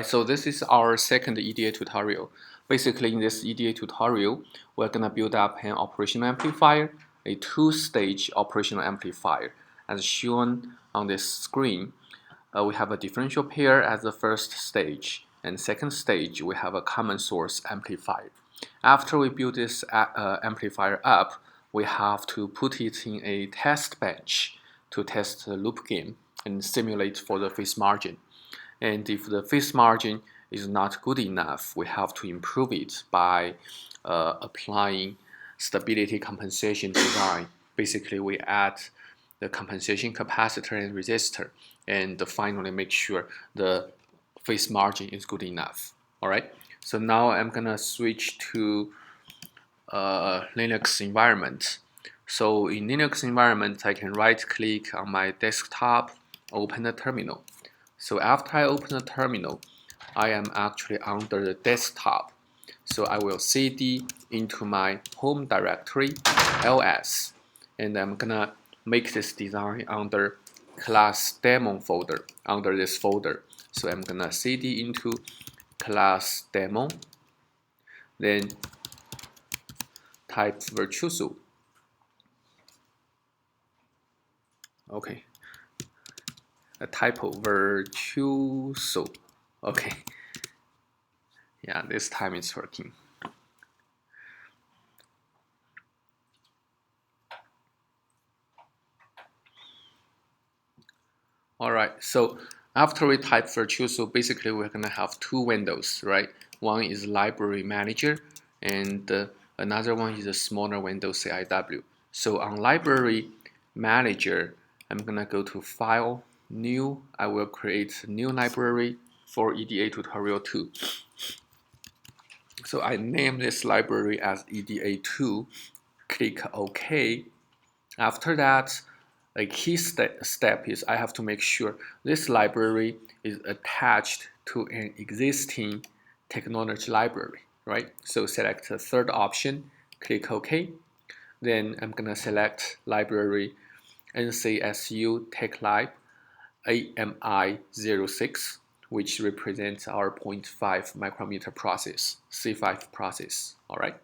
So this is our second EDA tutorial. Basically, in this EDA tutorial, we're going to build up an operational amplifier, a two-stage operational amplifier. As shown on this screen, we have a differential pair as the first stage, and second stage, we have a common source amplifier. After we build this amplifier up, we have to put it in a test bench to test the loop gain and simulate for the phase margin. And if the phase margin is not good enough, we have to improve it by applying stability compensation design. Basically, we add the compensation capacitor and resistor, and finally make sure the phase margin is good enough. All right. So now I'm gonna switch to Linux environment. So in Linux environment, I can right-click on my desktop, open the terminal. So after I open the terminal, I am actually under the desktop. So I will cd into my home directory, ls, and I'm gonna make this design under class demo folder, under this folder. So I'm gonna cd into class demo, then type virtuoso. Okay. A typo, virtuoso. Okay. Yeah, this time it's working. All right, so after we type virtuoso, basically we're gonna have two windows, right? One is library manager, and another one is a smaller window, CIW. So on library manager, I'm gonna go to File, New. I will create a new library for EDA tutorial 2. So I name this library as EDA2. Click OK. After that, a key step is I have to make sure this library is attached to an existing technology library, right? So select the third option, click OK. Then I'm gonna select library NCSU TechLib AMI06, which represents our 0.5 micrometer process, C5 process, all right?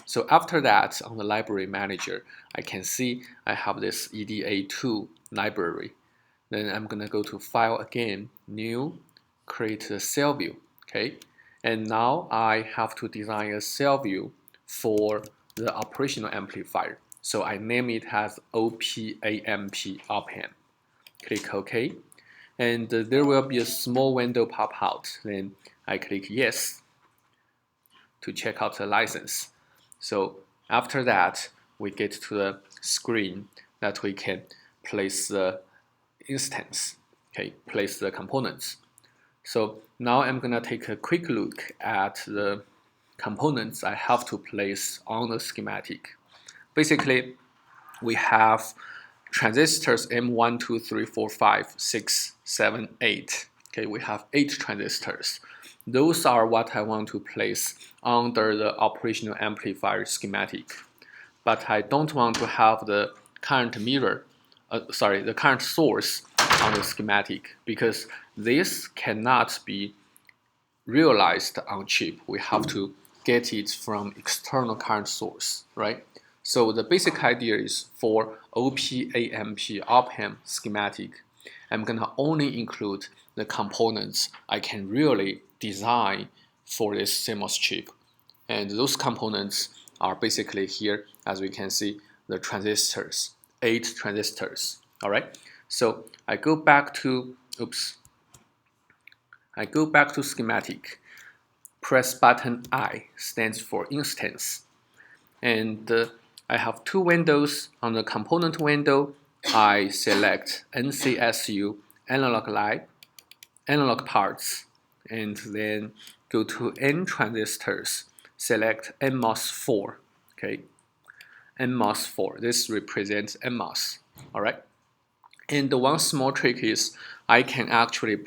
So after that, on the library manager, I can see I have this EDA2 library. Then I'm gonna go to File again, New, create a cell view, okay? And now I have to design a cell view for the operational amplifier. So I name it as OPAMP op-amp. Click OK. And there will be a small window pop out. Then I click Yes to check out the license. So after that, we get to the screen that we can place the instance, okay, place the components. So now I'm gonna take a quick look at the components I have to place on the schematic. Basically, we have transistors M1, 2, 3, 4, 5, 6, 7, 8. Okay, we have 8 transistors. Those are what I want to place under the operational amplifier schematic. But I don't want to have the current mirror, the current source on the schematic, because this cannot be realized on chip. We have to get it from external current source, right? So the basic idea is for OPAMP op-amp schematic, I'm gonna only include the components I can really design for this CMOS chip. And those components are basically here, as we can see, the transistors, 8 transistors, all right? So I go back to, I go back to schematic, press button I, stands for instance. And I have 2 windows. On the component window, I select NCSU analog lab, analog parts, and then go to N transistors, select NMOS4, okay? NMOS4, this represents NMOS, all right? And the one small trick is I can actually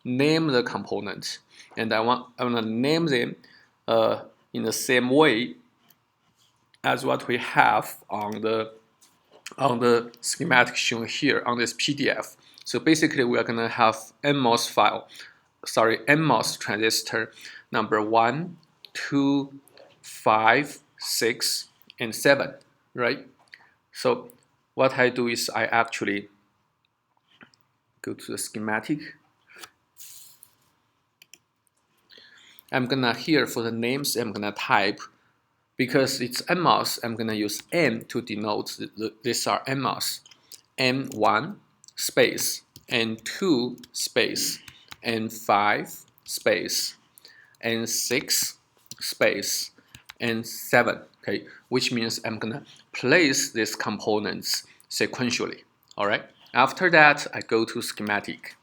name the component, and I want to name them in the same way as what we have on the schematic shown here on this PDF. So basically, we are going to have NMOS file NMOS transistor number 1, 2, 5, 6, and 7, right? So what I do is I actually go to the schematic. I'm gonna here for the names, I'm gonna type, because it's NMOS, I'm gonna use N to denote these are NMOS. N1 space, N2 space, N5 space, N6 space, N7, okay, which means I'm gonna place these components sequentially, all right? After that, I go to schematic.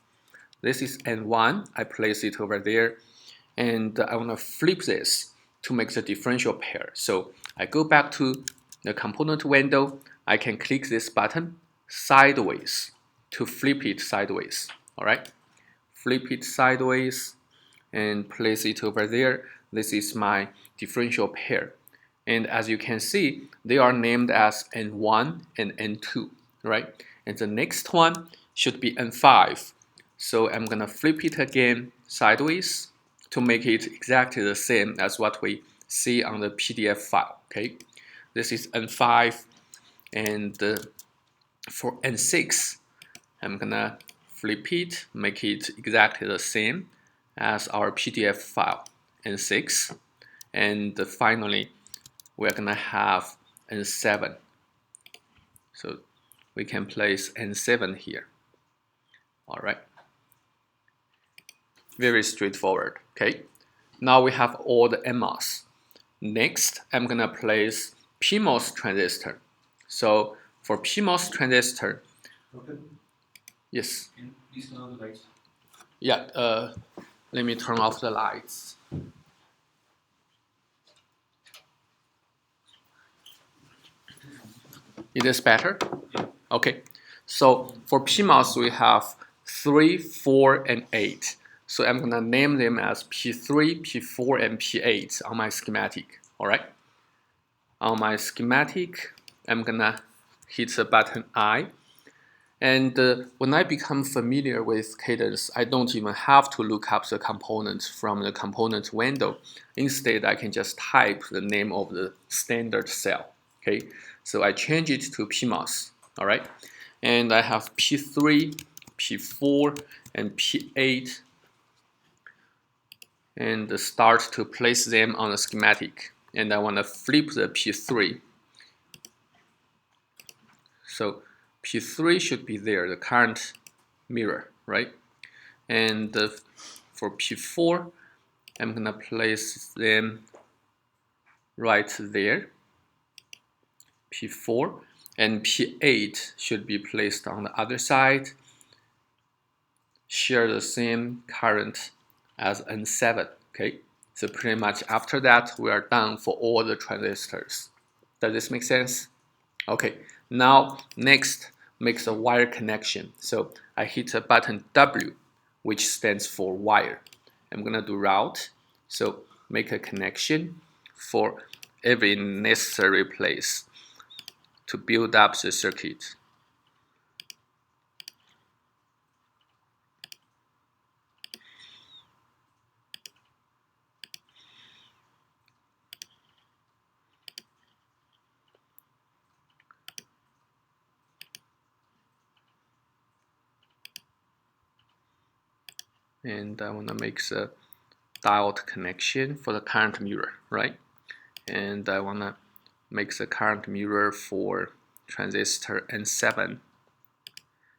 This is N1, I place it over there, and I wanna flip this to make the differential pair. So I go back to the component window, I can click this button sideways to flip it sideways, all right? Flip it sideways and place it over there. This is my differential pair. And as you can see, they are named as N1 and N2, right? And the next one should be N5. So I'm gonna flip it again sideways to make it exactly the same as what we see on the PDF file, okay? This is N5, and for N6, I'm gonna flip it, make it exactly the same as our PDF file, N6, and finally, we're gonna have N7. So we can place N7 here. All right. Very straightforward, okay? Now we have all the NMOS. Next, I'm gonna place PMOS transistor. So for PMOS transistor, okay. Yes. Can you please turn on the lights? Yeah, let me turn off the lights. It is better? Yeah. Okay. So for PMOS, we have 3, 4, and 8. So I'm gonna name them as P3, P4, and P8 on my schematic, all right? On my schematic, I'm gonna hit the button I. And when I become familiar with Cadence, I don't even have to look up the component from the component window. Instead, I can just type the name of the standard cell, okay? So I change it to PMOS, all right? And I have P3, P4, and P8, and start to place them on the schematic. And I wanna flip the P3. So P3 should be there, the current mirror, right? And for P4, I'm gonna place them right there, P4, and P8 should be placed on the other side, share the same current as N7, okay? So pretty much after that, we are done for all the transistors. Does this make sense? Okay, now next, makes a wire connection. So I hit the button W, which stands for wire. I'm gonna do route, so make a connection for every necessary place to build up the circuit. And I wanna make the diode connection for the current mirror, right? And I wanna make the current mirror for transistor N7,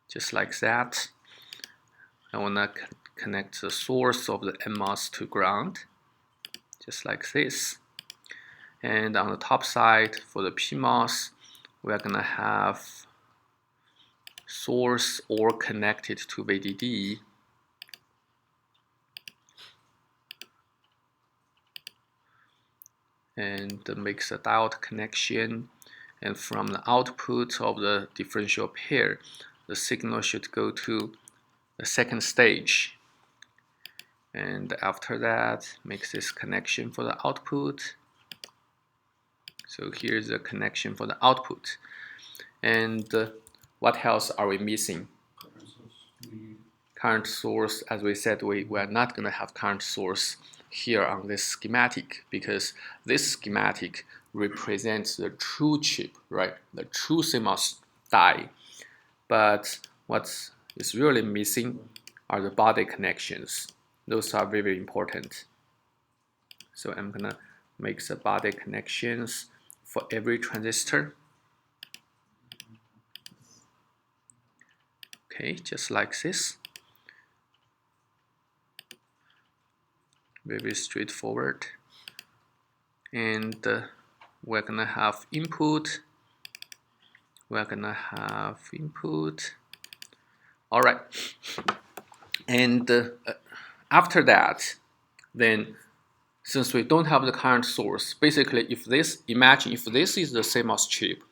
just like that. I wanna connect the source of the NMOS to ground, just like this. And on the top side for the PMOS, we're gonna have source or connected to VDD. And makes a diode connection, and from the output of the differential pair, the signal should go to the second stage. And after that, makes this connection for the output. So here's the connection for the output. And what else are we missing? current source, as we said, we are not going to have current source here on this schematic, because this schematic represents the true chip, right? The true CMOS die. But what is really missing are the body connections. Those are very important. So I'm gonna make the body connections for every transistor. Okay, just like this. Very straightforward. And we're gonna have input. We're gonna have input. All right. And after that, then since we don't have the current source, basically imagine if this is the CMOS chip,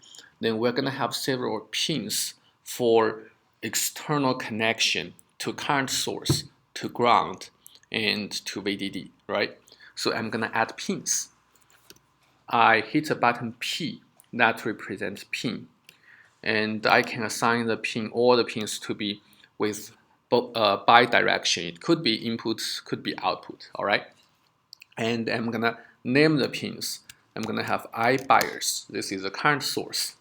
then we're gonna have several pins for external connection to current source, to ground, and to VDD, right? So I'm gonna add pins. I hit a button P that represents pin, and I can assign all the pins to be with bi-direction. It could be input, could be output, all right? And I'm gonna name the pins. I'm gonna have I bias. This is the current source.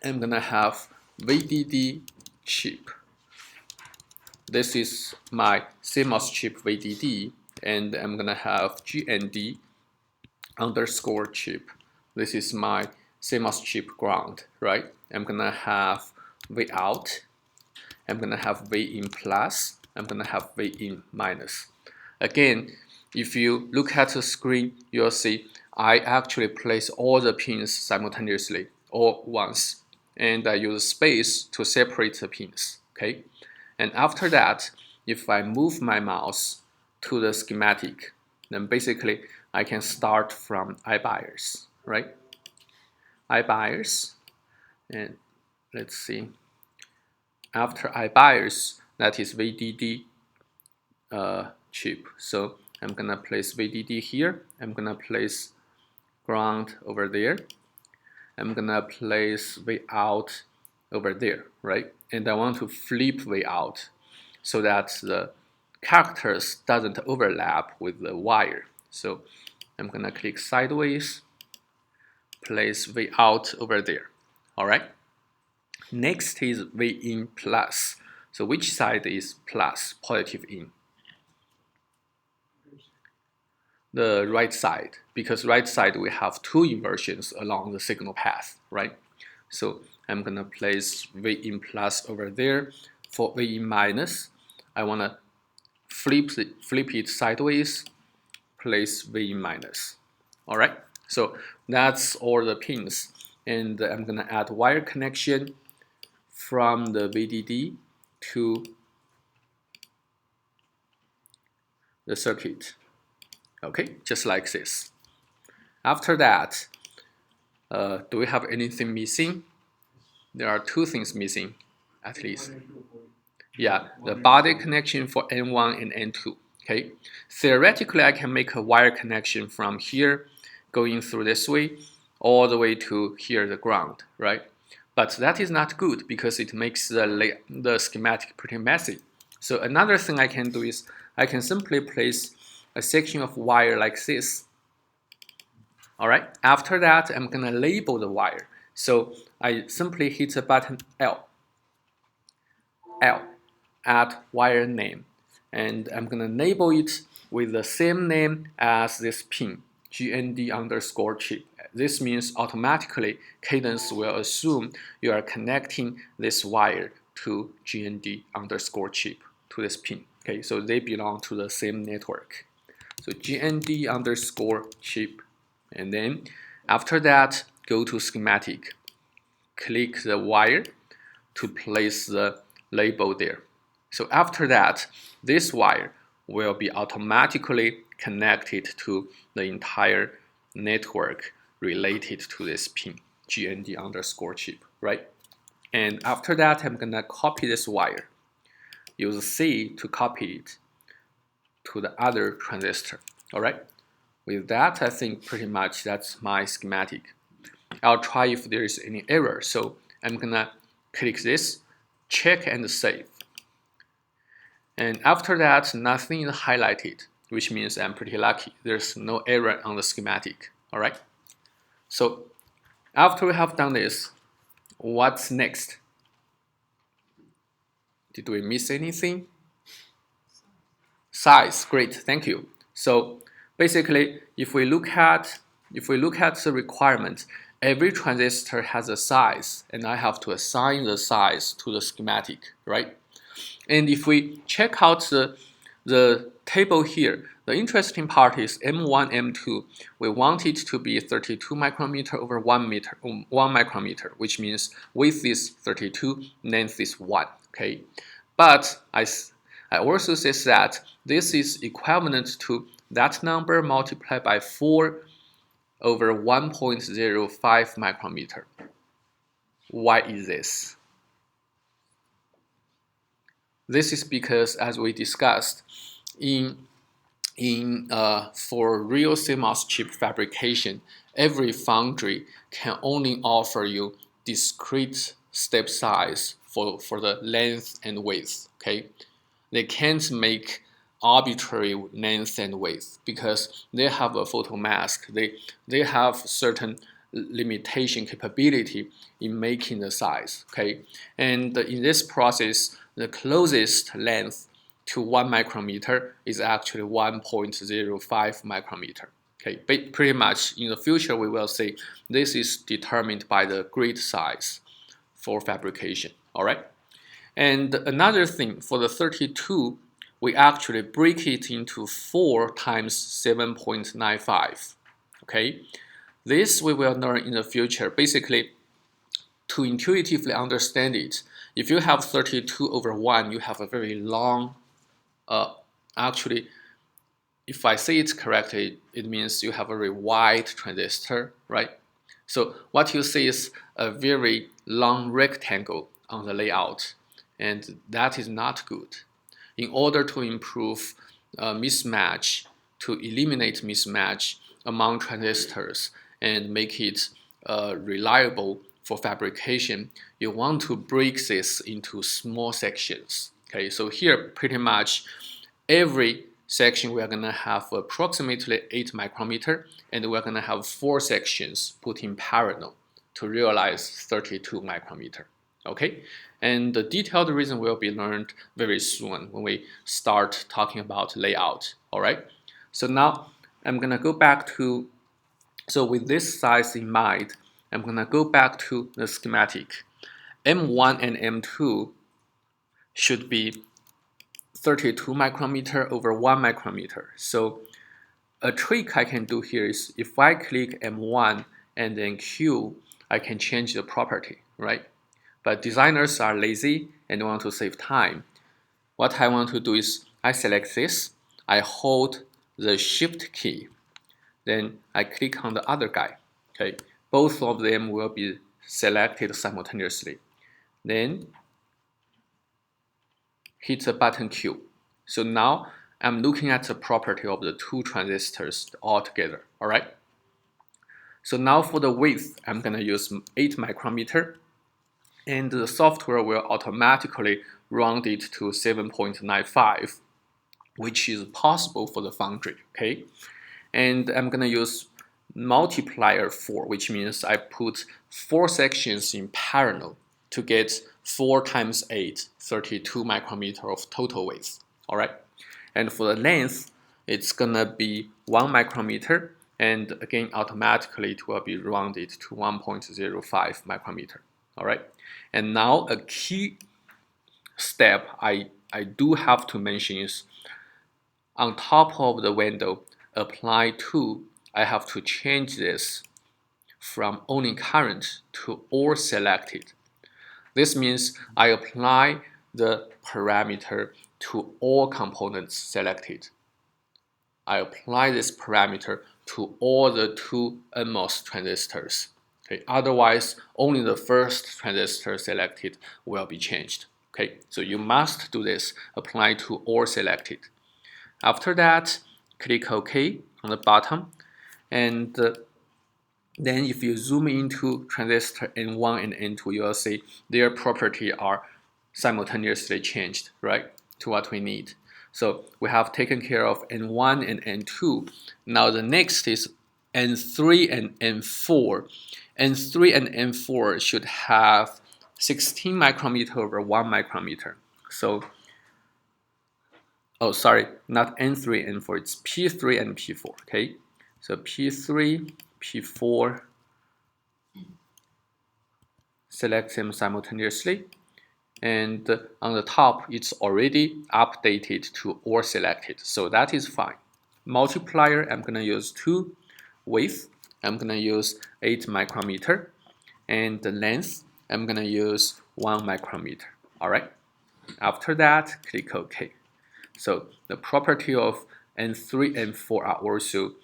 I'm gonna have VDD chip. This is my CMOS chip VDD, and I'm gonna have GND underscore chip. This is my CMOS chip ground, right? I'm gonna have V out. I'm gonna have V in plus. I'm gonna have V in minus. Again, if you look at the screen, you'll see I actually place all the pins simultaneously, all once, and I use space to separate the pins, okay? And after that, if I move my mouse to the schematic, then basically I can start from I bias, right? I bias, and let's see. After I bias, that is VDD chip. So I'm gonna place VDD here. I'm gonna place ground over there. I'm gonna place V out over there, right? And I want to flip V out so that the characters doesn't overlap with the wire. So I'm gonna click sideways, place V out over there, all right? Next is V in plus. So which side is plus, positive in? The right side, because right side we have two inversions along the signal path, right? So I'm gonna place V in plus over there. For V in minus, I wanna flip it sideways, place V in minus. All right, so that's all the pins, and I'm gonna add wire connection from the VDD to the circuit. Okay, just like this. After that, do we have anything missing? There are two things missing, at least. Yeah, the body connection for N1 and N2. Okay, theoretically, I can make a wire connection from here, going through this way, all the way to here, the ground, right? But that is not good because it makes the schematic pretty messy. So another thing I can do is I can simply place a section of wire like this. All right, after that, I'm gonna label the wire. So I simply hit the button L, add wire name, and I'm gonna label it with the same name as this pin, GND underscore chip. This means automatically Cadence will assume you are connecting this wire to GND underscore chip, to this pin. Okay, so they belong to the same network. So GND underscore chip, and then after that, go to schematic. Click the wire to place the label there. So after that, this wire will be automatically connected to the entire network related to this pin, GND underscore chip, right? And after that, I'm gonna copy this wire. Use C to copy it to the other transistor, all right? With that, I think pretty much that's my schematic. I'll try if there is any error. So I'm gonna click this, check and save. And after that, nothing is highlighted, which means I'm pretty lucky. There's no error on the schematic, all right? So after we have done this, what's next? Did we miss anything? Size, great, thank you. So basically, if we look at the requirement, every transistor has a size, and I have to assign the size to the schematic, right? And if we check out the table here, the interesting part is M1, M2. We want it to be 32 micrometer over 1 micrometer, which means width is 32, length is 1. Okay, but I also says that this is equivalent to that number multiplied by 4 over 1.05 micrometer. Why is this? This is because, as we discussed, for real CMOS chip fabrication, every foundry can only offer you discrete step size for the length and width. Okay, they can't make arbitrary length and width because they have a photo mask. They have certain limitation capability in making the size. Okay, and in this process, the closest length to 1 micrometer is actually 1.05 micrometer. Okay, but pretty much in the future we will see this is determined by the grid size for fabrication. All right, and another thing, for the 32, we actually break it into 4 times 7.95. Okay, this we will learn in the future. Basically, to intuitively understand it, if you have 32 over 1, you have a very long, actually, if I say it correctly, it means you have a very wide transistor, right? So what you see is a very long rectangle on the layout, and that is not good. In order to improve mismatch, to eliminate mismatch among transistors and make it reliable for fabrication, you want to break this into small sections. Okay, so here pretty much every section we are going to have approximately 8 micrometer, and we're going to have 4 sections put in parallel to realize 32 micrometer. Okay, and the detailed reason will be learned very soon when we start talking about layout. All right, so now I'm going to go back to, so with this size in mind, I'm going to go back to the schematic. M1 and M2 should be 32 micrometer over 1 micrometer. So a trick I can do here is if I click M1 and then Q, I can change the property, right? But designers are lazy and want to save time. What I want to do is I select this, I hold the Shift key, then I click on the other guy. Okay, both of them will be selected simultaneously. Then hit the button Q. So now I'm looking at the property of the 2 transistors all together. All right. So now for the width, I'm going to use 8 micrometer, and the software will automatically round it to 7.95, which is possible for the foundry. Okay, and I'm going to use multiplier 4, which means I put 4 sections in parallel to get 4 times 8, 32 micrometer of total width. All right, and for the length, it's gonna be 1 micrometer, and again automatically it will be rounded to 1.05 micrometer. All right, and now a key step I do have to mention is on top of the window apply to, I have to change this from only current to all selected. This means I apply the parameter to all components selected. I apply this parameter to all the 2 NMOS transistors. Okay, otherwise, only the first transistor selected will be changed. Okay, so you must do this, apply to all selected. After that, click OK on the bottom, and then if you zoom into transistor N1 and N2, you will see their property are simultaneously changed, right? to what we need. So we have taken care of N1 and N2. Now the next is N3 and N4. N3 and N4 should have 16 micrometer over 1 micrometer. So, oh, sorry, not N3, N4, it's P3 and P4, okay? So P3, P4, select them simultaneously. And on the top, it's already updated to all selected, so that is fine. Multiplier, I'm gonna use 2. Width, I'm gonna use 8 micrometer. And the length, I'm gonna use 1 micrometer, all right? After that, click OK. So the property of N3 and N4 are also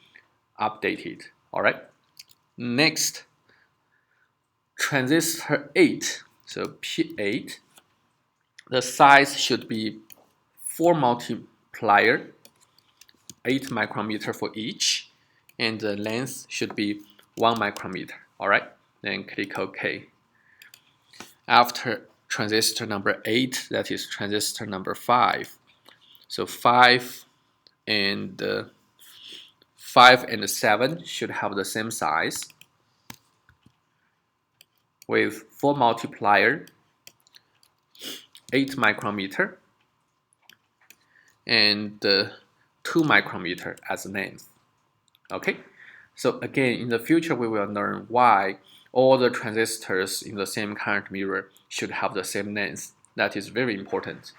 updated, all right? Next, transistor 8, so P8, the size should be 4 multiplier, 8 micrometer for each, and the length should be 1 micrometer, all right? Then click OK. After transistor number 8, that is transistor number 5. So 5 and 7 should have the same size with 4 multiplier, 8 micrometer, and 2 micrometer as length. Okay, so again, in the future we will learn why all the transistors in the same current mirror should have the same length. That is very important.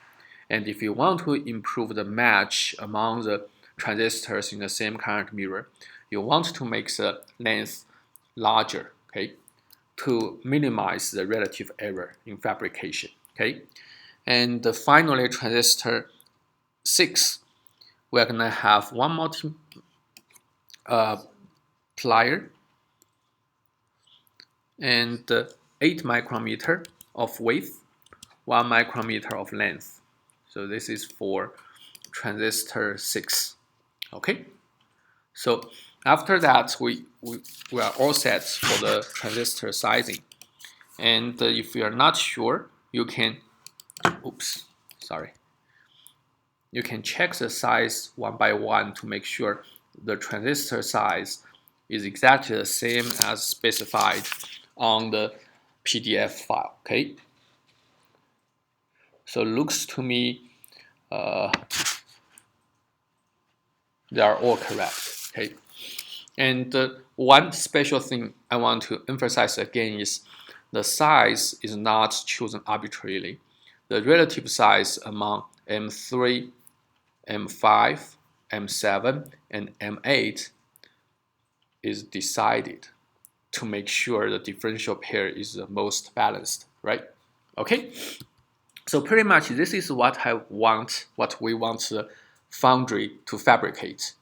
And if you want to improve the match among the transistors in the same current mirror, you want to make the length larger, okay, to minimize the relative error in fabrication, okay. And finally, transistor 6, we're gonna have 1 multiplier and 8 micrometer of width, 1 micrometer of length. So this is for transistor 6. Okay, so after that we are all set for the transistor sizing. And if you are not sure, you can you can check the size one by one to make sure the transistor size is exactly the same as specified on the PDF file. Okay, so looks to me they are all correct. Okay, and one special thing I want to emphasize again is the size is not chosen arbitrarily. The relative size among M3, M5, M7, and M8 is decided to make sure the differential pair is the most balanced, right? Okay, so pretty much this is what we want the foundry to fabricate.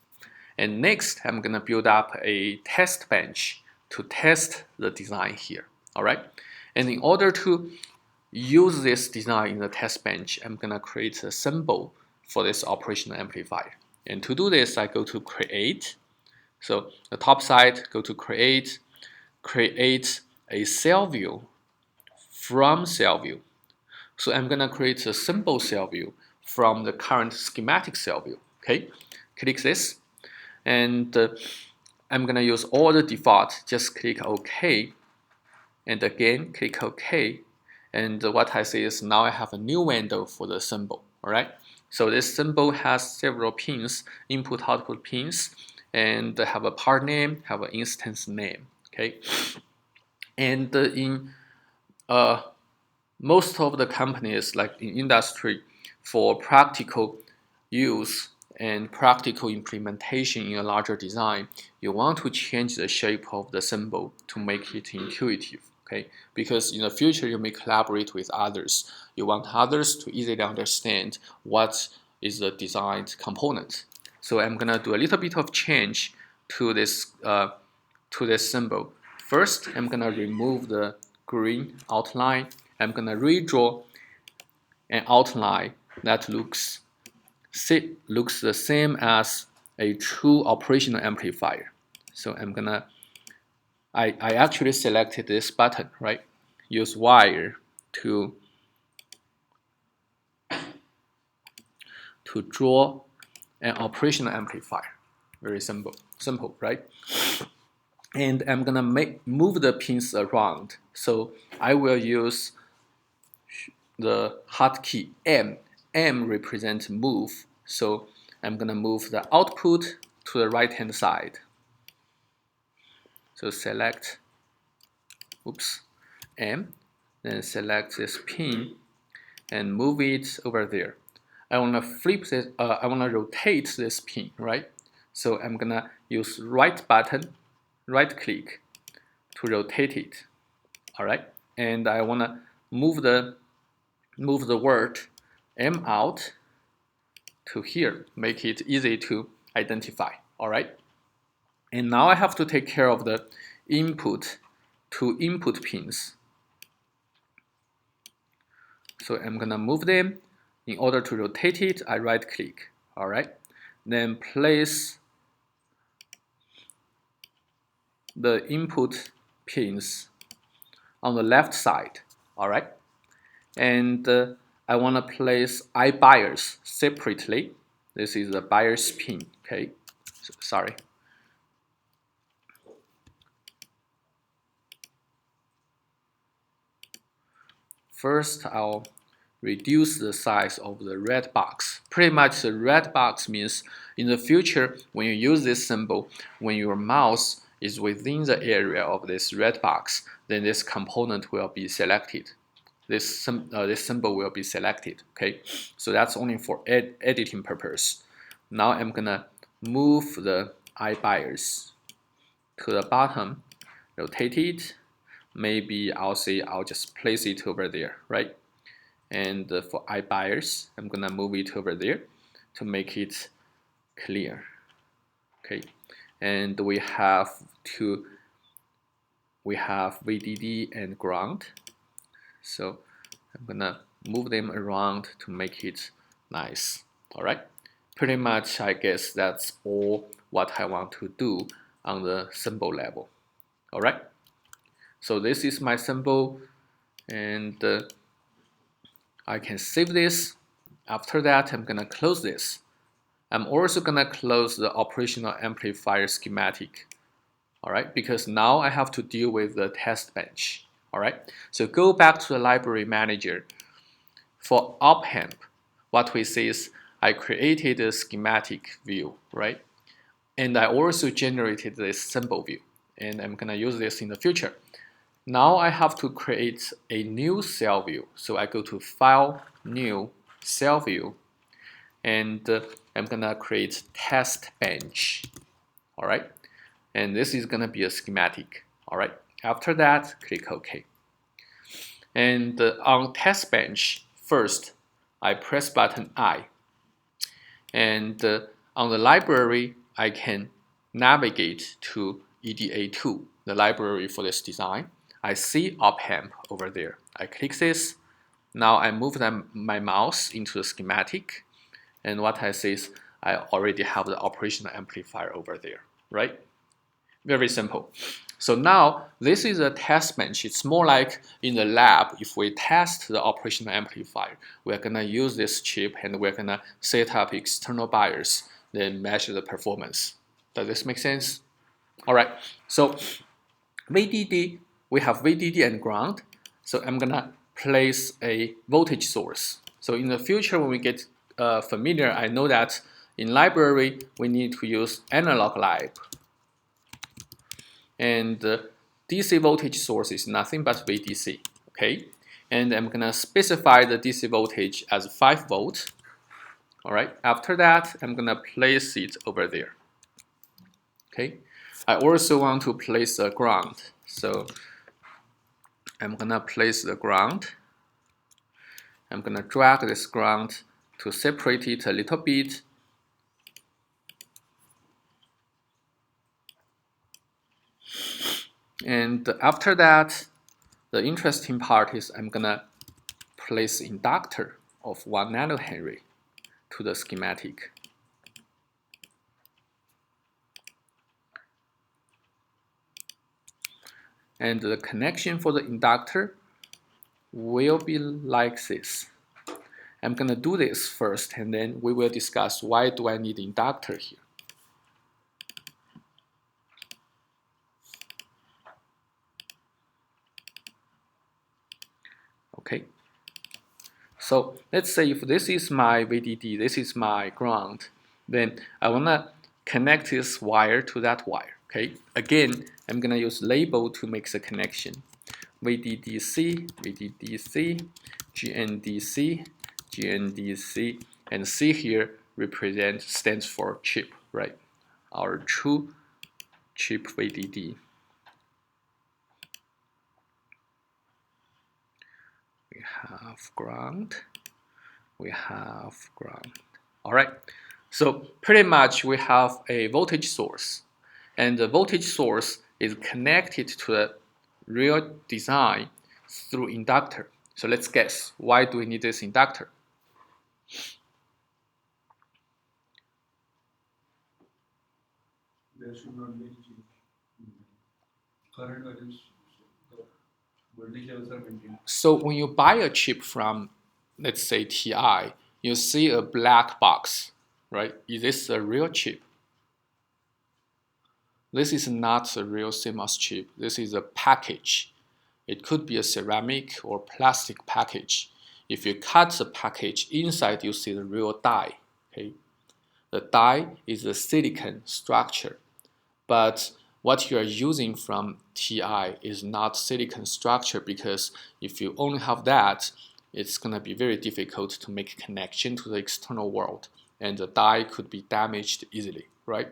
And next, I'm gonna build up a test bench to test the design here, all right? And in order to use this design in the test bench, I'm gonna create a symbol for this operational amplifier. And to do this, I go to Create. So the top side, go to Create a cell view from cell view. So I'm gonna create a symbol cell view from the current schematic cell view, okay? Click this, and I'm gonna use all the default, just click OK, and again, click OK, and what I say is now I have a new window for the symbol, all right? So this symbol has several pins, input-output pins, and have a part name, have an instance name, okay? And in most of the companies, like in industry, for practical use and practical implementation in a larger design, you want to change the shape of the symbol to make it intuitive, okay? Because in the future, you may collaborate with others. You want others to easily understand what is the designed component. So I'm gonna do a little bit of change to this symbol. First, I'm gonna remove the green outline. I'm gonna redraw an outline that looks the same as a true operational amplifier. So I actually selected this button, right? Use wire to to draw an operational amplifier. Very simple, right? And I'm gonna move the pins around. So I will use the hotkey M. M represents move. So I'm gonna move the output to the right hand side. So select, M, then select this pin and move it over there. I wanna flip this, I wanna rotate this pin, right? So I'm gonna use right button, right click to rotate it, all right? And I wanna move the word M out to here, make it easy to identify, all right? And now I have to take care of the input to input pins. So I'm gonna move them. In order to rotate it, I right click, all right? Then place the input pins on the left side, all right? And I wanna place I bias separately. This is the bias pin, okay? So, sorry. First, I'll reduce the size of the red box. Pretty much the red box means in the future, when you use this symbol, when your mouse is within the area of this red box, then this component will be selected. This symbol will be selected, okay? So that's only for editing purpose. Now I'm gonna move the I bias to the bottom, rotate it. Maybe I'll just place it over there, right? And for I bias, I'm gonna move it over there to make it clear, okay? And we have VDD and ground. So I'm gonna move them around to make it nice, all right? Pretty much, I guess that's all what I want to do on the symbol level, all right? So this is my symbol, and I can save this. After that, I'm gonna close this. I'm also gonna close the operational amplifier schematic, all right? Because now I have to deal with the test bench, all right? So go back to the library manager. For op amp, what we see is I created a schematic view, right? And I also generated this symbol view, and I'm gonna use this in the future. Now I have to create a new cell view. So I go to File, New, Cell View, and I'm gonna create Test Bench, all right? And this is gonna be a schematic, all right? After that, click OK. And on Test Bench, first, I press button I. And on the library, I can navigate to EDA2, the library for this design. I see op amp over there. I click this. Now I move my mouse into the schematic. And what I see is I already have the operational amplifier over there, right? Very simple. So now this is a test bench. It's more like in the lab, if we test the operational amplifier, we're gonna use this chip and we're gonna set up external bias, then measure the performance. Does this make sense? All right, so VDD, we have VDD and ground. So I'm gonna place a voltage source. So in the future, when we get familiar, I know that in library, we need to use analog lib. And DC voltage source is nothing but VDC, okay? And I'm gonna specify the DC voltage as 5 volt. All right, after that, I'm gonna place it over there, okay? I also want to place a ground. So I'm gonna place the ground. I'm gonna drag this ground to separate it a little bit. And after that, the interesting part is I'm gonna place inductor of 1 nanohenry to the schematic. And the connection for the inductor will be like this. I'm gonna do this first, and then we will discuss why do I need inductor here. Okay. So let's say if this is my VDD, this is my ground, then I wanna connect this wire to that wire. Okay. Again, I'm gonna use label to make the connection. VDDC, VDDC, GNDC, GNDC, and C here stands for chip, right? Our true chip VDD. We have ground. We have ground. All right. So pretty much we have a voltage source, and the voltage source is connected to the real design through inductor. So let's guess, why do we need this inductor? There should not be any change. Current values, the voltage levels are maintained. So when you buy a chip from, let's say TI, you see a black box, right? Is this a real chip? This is not a real CMOS chip. This is a package. It could be a ceramic or plastic package. If you cut the package, inside you see the real die. Okay? The die is a silicon structure, but what you are using from TI is not silicon structure, because if you only have that, it's going to be very difficult to make a connection to the external world, and the die could be damaged easily, right?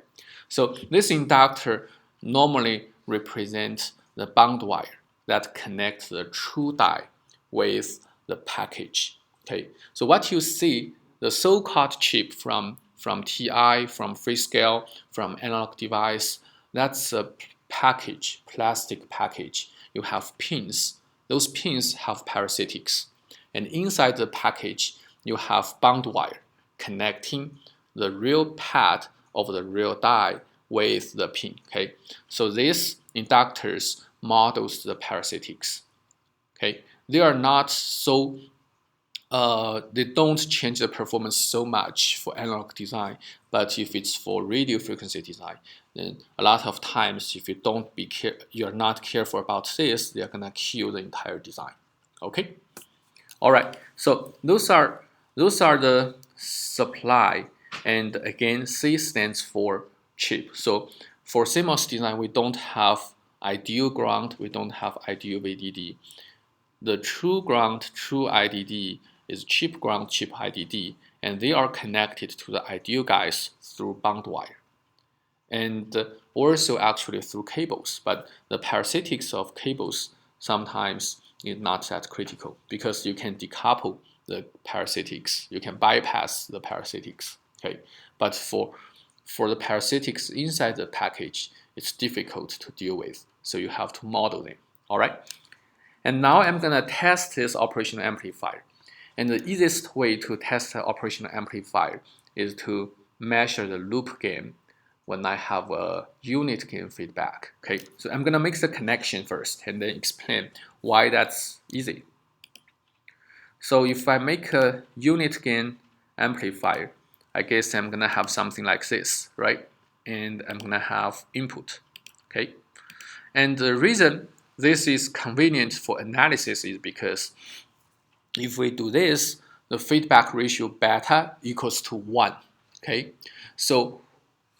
So this inductor normally represents the bond wire that connects the true die with the package. Okay, so what you see, the so-called chip from TI, from Freescale, from Analog Device, that's a package, plastic package. You have pins. Those pins have parasitics. And inside the package, you have bond wire connecting the real pad of the real die with the pin. Okay, so these inductors models the parasitics. Okay, they are not so they don't change the performance so much for analog design, but if it's for radio frequency design, then a lot of times if you're not careful about this, they're gonna kill the entire design. Okay, all right. So those are the supply, and again, C stands for chip. So for CMOS design, we don't have ideal ground, we don't have ideal VDD. The true ground, true IDD is chip ground, chip IDD, and they are connected to the ideal guys through bond wire, and also actually through cables. But the parasitics of cables sometimes is not that critical, because you can decouple the parasitics, you can bypass the parasitics. Okay, but for the parasitics inside the package, it's difficult to deal with, so you have to model them. All right. And now I'm going to test this operational amplifier. And the easiest way to test the operational amplifier is to measure the loop gain when I have a unit gain feedback. Okay, so I'm going to make the connection first and then explain why that's easy. So if I make a unit gain amplifier, I guess I'm going to have something like this, right? And I'm going to have input. Okay, and the reason this is convenient for analysis is because if we do this, the feedback ratio beta equals to 1. Okay, so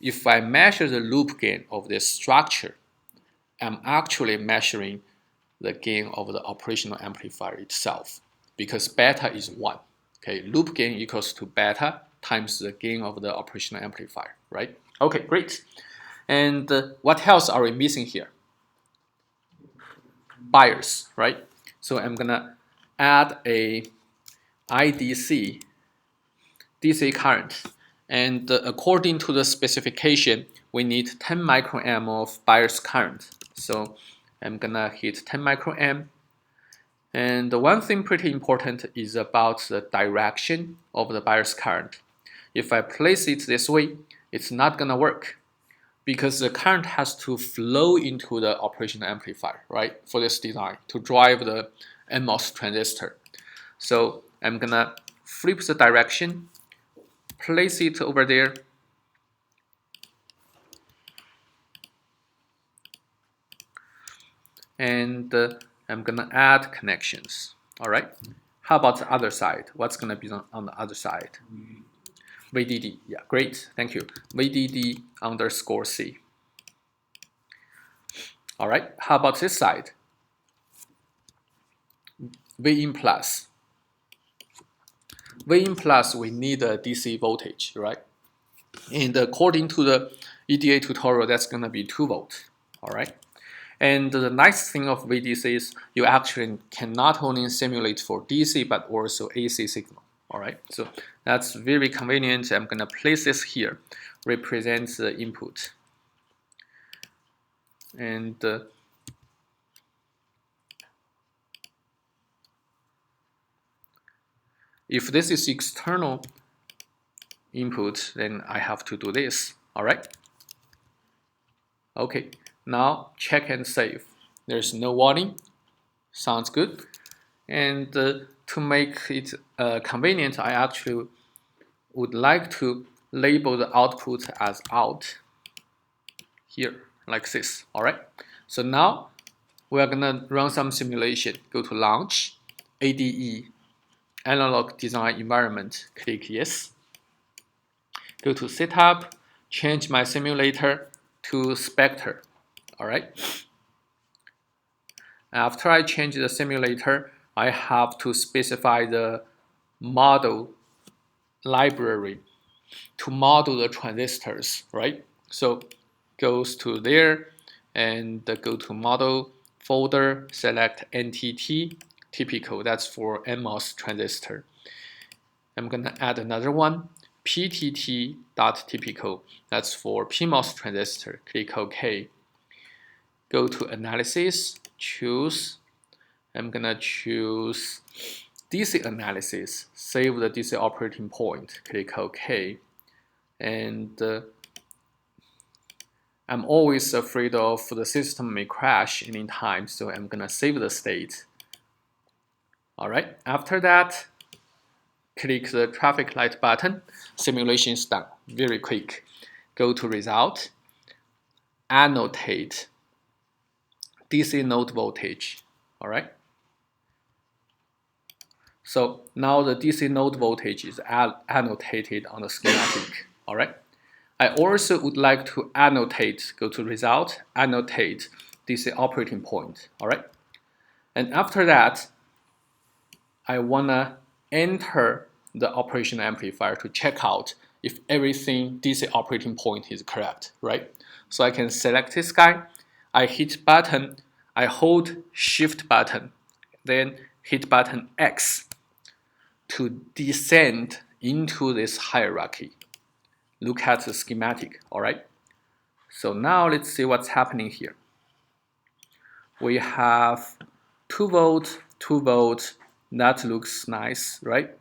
if I measure the loop gain of this structure, I'm actually measuring the gain of the operational amplifier itself, because beta is 1. Okay, loop gain equals to beta times the gain of the operational amplifier, right? Okay, great. And what else are we missing here? Bias, right? So I'm gonna add a IDC, DC current, and according to the specification, we need 10 microamp of bias current. So I'm gonna hit 10 microamp. And the one thing pretty important is about the direction of the bias current. If I place it this way, it's not gonna work, because the current has to flow into the operational amplifier, right, for this design to drive the NMOS transistor. So I'm gonna flip the direction, place it over there, and I'm gonna add connections. All right. How about the other side? What's gonna be on the other side? VDD. Yeah, great. Thank you. VDD underscore C. All right. How about this side? V in plus. V in plus, we need a DC voltage, right? And according to the EDA tutorial, that's gonna be 2 volts. All right. And the nice thing of VDC is you actually can not only simulate for DC but also AC signal. All right, so that's very convenient. I'm gonna place this here, represents the input. And if this is external input, then I have to do this. All right. Okay, now check and save. There's no warning. Sounds good. And to make it convenient, I actually would like to label the output as out here, like this. All right. So now we're gonna run some simulation. Go to Launch, ADE, Analog Design Environment. Click Yes. Go to Setup, change my simulator to Spectre. All right. After I change the simulator, I have to specify the model library to model the transistors, right? So goes to there and go to model folder, select NTT, typical, that's for NMOS transistor. I'm gonna add another one, PTT.typical, that's for PMOS transistor. Click OK. Go to analysis, choose, I'm gonna choose DC analysis, save the DC operating point, click OK. And I'm always afraid of the system may crash anytime, so I'm gonna save the state. All right, after that, click the traffic light button, simulation is done, very quick. Go to result, annotate DC node voltage, all right? So now the DC node voltage is annotated on the schematic, all right? I also would like to annotate, go to result, annotate DC operating point, all right? And after that, I wanna enter the operation amplifier to check out if everything DC operating point is correct, right? So I can select this guy, I hit button, I hold shift button, then hit button X to descend into this hierarchy. Look at the schematic, all right? So now let's see what's happening here. We have 2 volts, 2 volts, that looks nice, right?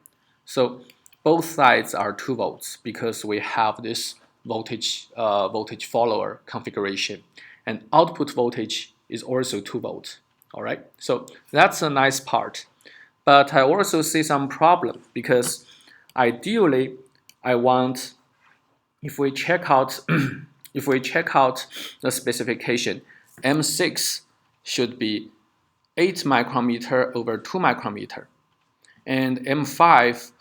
So both sides are 2 volts because we have this voltage follower configuration, and output voltage is also 2 volts, all right? So that's a nice part. But I also see some problem because ideally I want, if we check out the specification, M6 should be 8 micrometer over 2 micrometer, and M5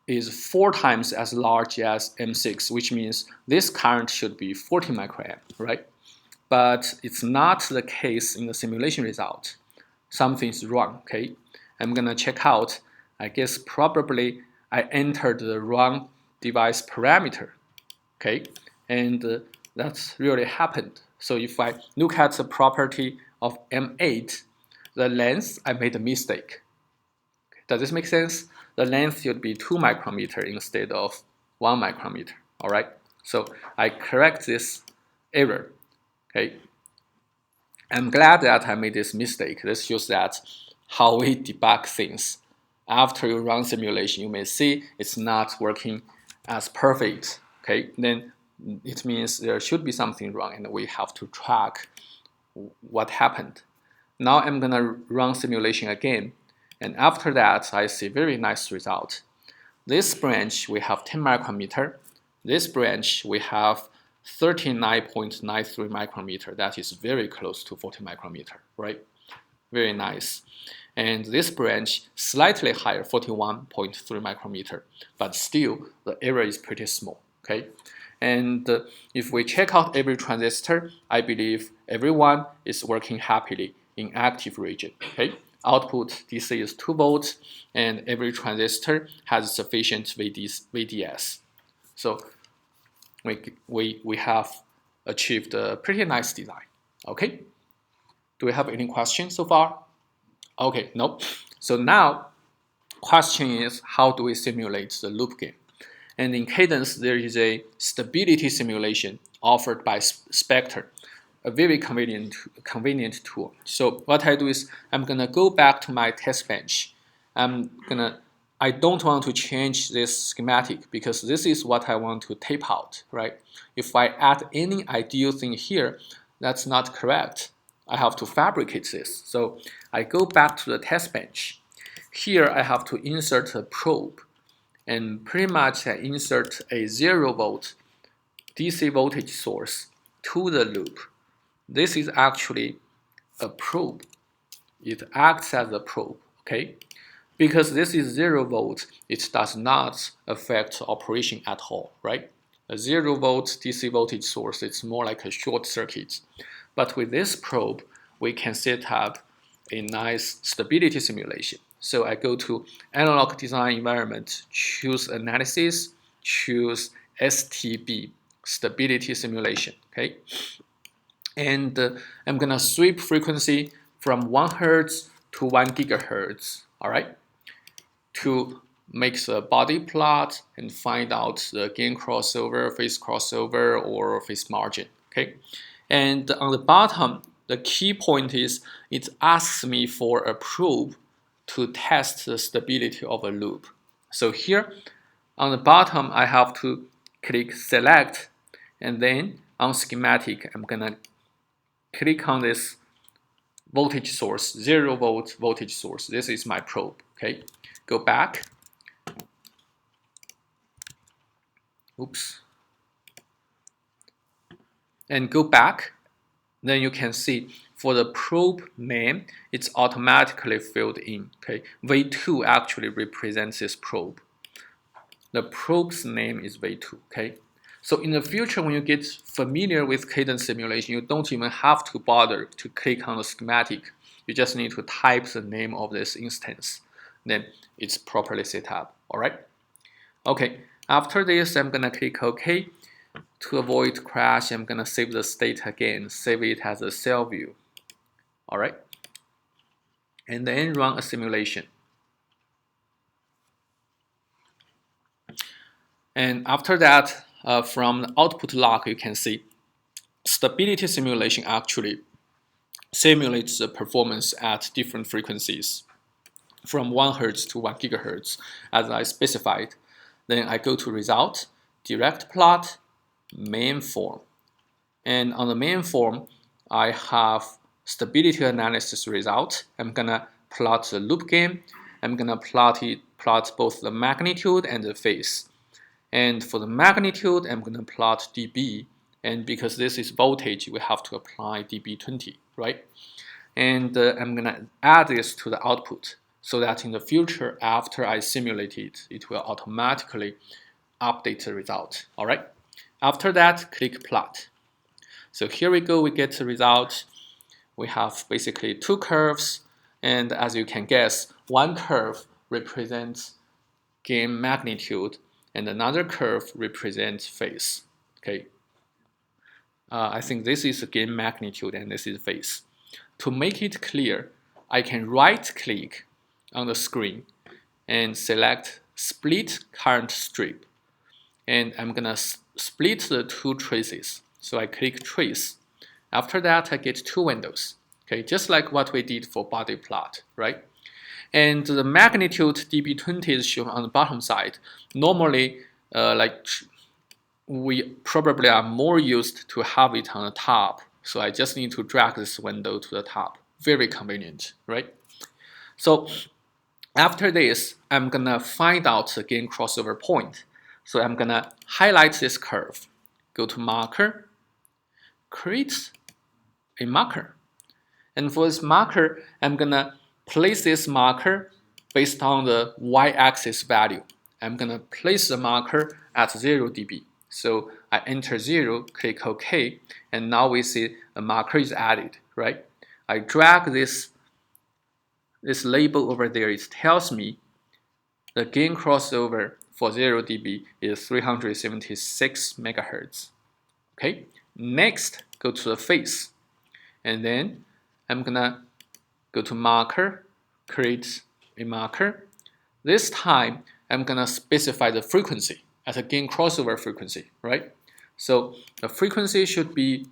is 4 times as large as M6, which means this current should be 40 microamp, right? But it's not the case in the simulation result. Something's wrong, okay? I'm gonna check out, I guess probably I entered the wrong device parameter, okay? And that's really happened. So if I look at the property of M8, the length, I made a mistake. Does this make sense? The length should be 2 micrometer instead of 1 micrometer, all right? So I correct this error, okay? I'm glad that I made this mistake. This shows that how we debug things. After you run simulation, you may see it's not working as perfect, okay? Then it means there should be something wrong and we have to track what happened. Now I'm gonna run simulation again. And after that, I see very nice result. This branch, we have 10 micrometer. This branch, we have 39.93 micrometer. That is very close to 40 micrometer, right? Very nice. And this branch, slightly higher, 41.3 micrometer, but still the area is pretty small, okay? And if we check out every transistor, I believe everyone is working happily in active region, okay? Output DC is 2 volts, and every transistor has sufficient VDS. So we have achieved a pretty nice design, okay? Do we have any questions so far? Okay, no. So now, question is, how do we simulate the loop gain? And in Cadence, there is a stability simulation offered by Spectre, a very convenient tool. So what I do is, I'm gonna go back to my test bench. I don't want to change this schematic because this is what I want to tape out, right? If I add any ideal thing here, that's not correct. I have to fabricate this. So I go back to the test bench. Here I have to insert a probe, and pretty much I insert a 0 volt DC voltage source to the loop. This is actually a probe. It acts as a probe, okay? Because this is 0 volt, it does not affect operation at all, right? A 0 volt DC voltage source, it's more like a short circuit. But with this probe, we can set up a nice stability simulation. So I go to analog design environment, choose analysis, choose STB, stability simulation, okay? And I'm gonna sweep frequency from 1 Hertz to 1 gigahertz, all right? To make the body plot and find out the gain crossover, phase crossover, or phase margin, okay? And on the bottom, the key point is it asks me for a probe to test the stability of a loop. So here on the bottom, I have to click select, and then on schematic, I'm gonna click on this voltage source, 0 volt voltage source. This is my probe, okay? Go back. Oops. And go back. Then you can see for the probe name, it's automatically filled in. Okay, V2 actually represents this probe. The probe's name is V2. Okay, so in the future, when you get familiar with Cadence simulation, you don't even have to bother to click on the schematic. You just need to type the name of this instance. Then it's properly set up. All right. Okay. After this, I'm gonna click OK. To avoid crash, I'm gonna save the state again, save it as a cell view. All right, and then run a simulation. And after that, from the output log, you can see stability simulation actually simulates the performance at different frequencies from 1 Hertz to 1 gigahertz, as I specified. Then I go to result, direct plot, main form. And on the main form, I have stability analysis result. I'm gonna plot the loop gain. I'm gonna plot both the magnitude and the phase. And for the magnitude, I'm gonna plot dB. And because this is voltage, we have to apply dB20, right? And I'm gonna add this to the output so that in the future, after I simulate it, it will automatically update the result, all right? After that, click plot. So here we go, we get the result. We have basically 2 curves, and as you can guess, one curve represents gain magnitude, and another curve represents phase. Okay. I think this is gain magnitude, and this is phase. To make it clear, I can right-click on the screen and select Split Current Strip, and I'm gonna split the 2 traces. So I click trace. After that, I get 2 windows. Okay, just like what we did for body plot, right? And the magnitude dB20 is shown on the bottom side. Normally, we probably are more used to have it on the top. So I just need to drag this window to the top. Very convenient, right? So After this, I'm gonna find out the gain crossover point. So I'm gonna highlight this curve, go to marker, create a marker. And for this marker, I'm gonna place this marker based on the y-axis value. I'm gonna place the marker at 0 dB. So I enter 0, click OK, and now we see a marker is added, right? I drag this label over there. It tells me the gain crossover for 0 dB is 376 megahertz. Okay, next go to the phase, and then I'm gonna go to marker, create a marker. This time I'm gonna specify the frequency as a gain crossover frequency, right? So the frequency should be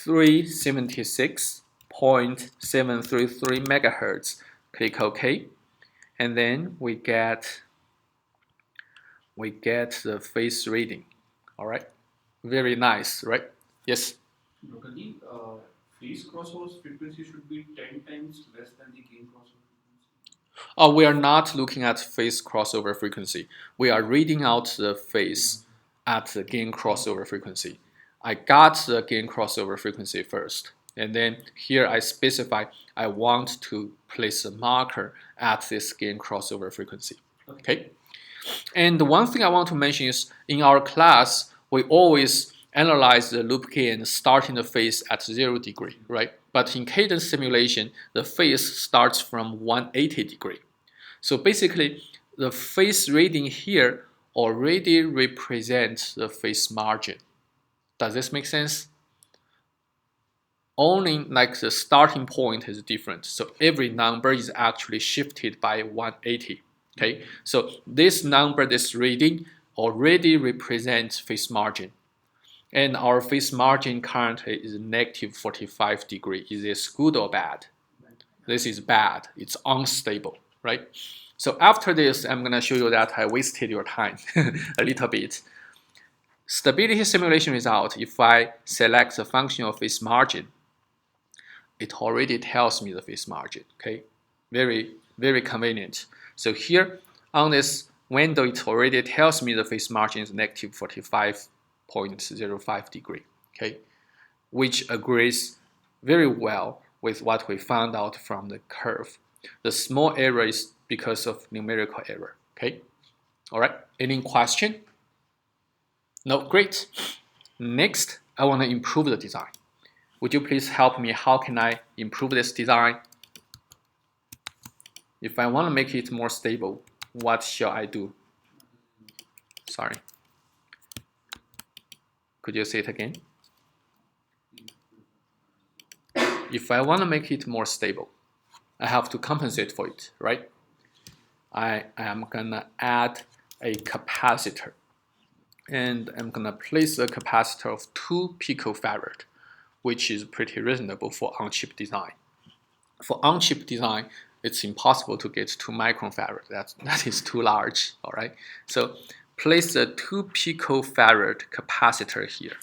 376.733 megahertz. Click OK, and then we get the phase reading. All right, very nice, right? Yes. Locally, phase crossover frequency should be 10 times less than the gain crossover frequency. We are not looking at phase crossover frequency. We are reading out the phase at the gain crossover frequency. I got the gain crossover frequency first, and then here I specify I want to place a marker at this gain crossover frequency. Okay. And the one thing I want to mention is in our class, we always analyze the loop gain starting the phase at 0 degree, right? But in cadence simulation, the phase starts from 180 degree. So basically, the phase reading here already represents the phase margin. Does this make sense? Only like the starting point is different. So every number is actually shifted by 180. Okay, so this number, this reading already represents phase margin. And our phase margin currently is negative 45 degrees. Is this good or bad? This is bad. It's unstable, right? So after this, I'm going to show you that I wasted your time a little bit. Stability simulation result, if I select the function of phase margin, it already tells me the phase margin, okay? Very, very convenient. So here on this window, it already tells me the phase margin is negative 45.05 degree, okay? Which agrees very well with what we found out from the curve. The small error is because of numerical error, okay? All right, any question? No, great. Next, I want to improve the design. Would you please help me? How can I improve this design? If I want to make it more stable, what shall I do? Sorry. Could you say it again? If I want to make it more stable, I have to compensate for it, right? I am gonna add a capacitor, and I'm gonna place a capacitor of 2 picofarad, which is pretty reasonable for on-chip design. For on-chip design, it's impossible to get 2 microfarad. That is too large, all right? So place a 2 picofarad capacitor here.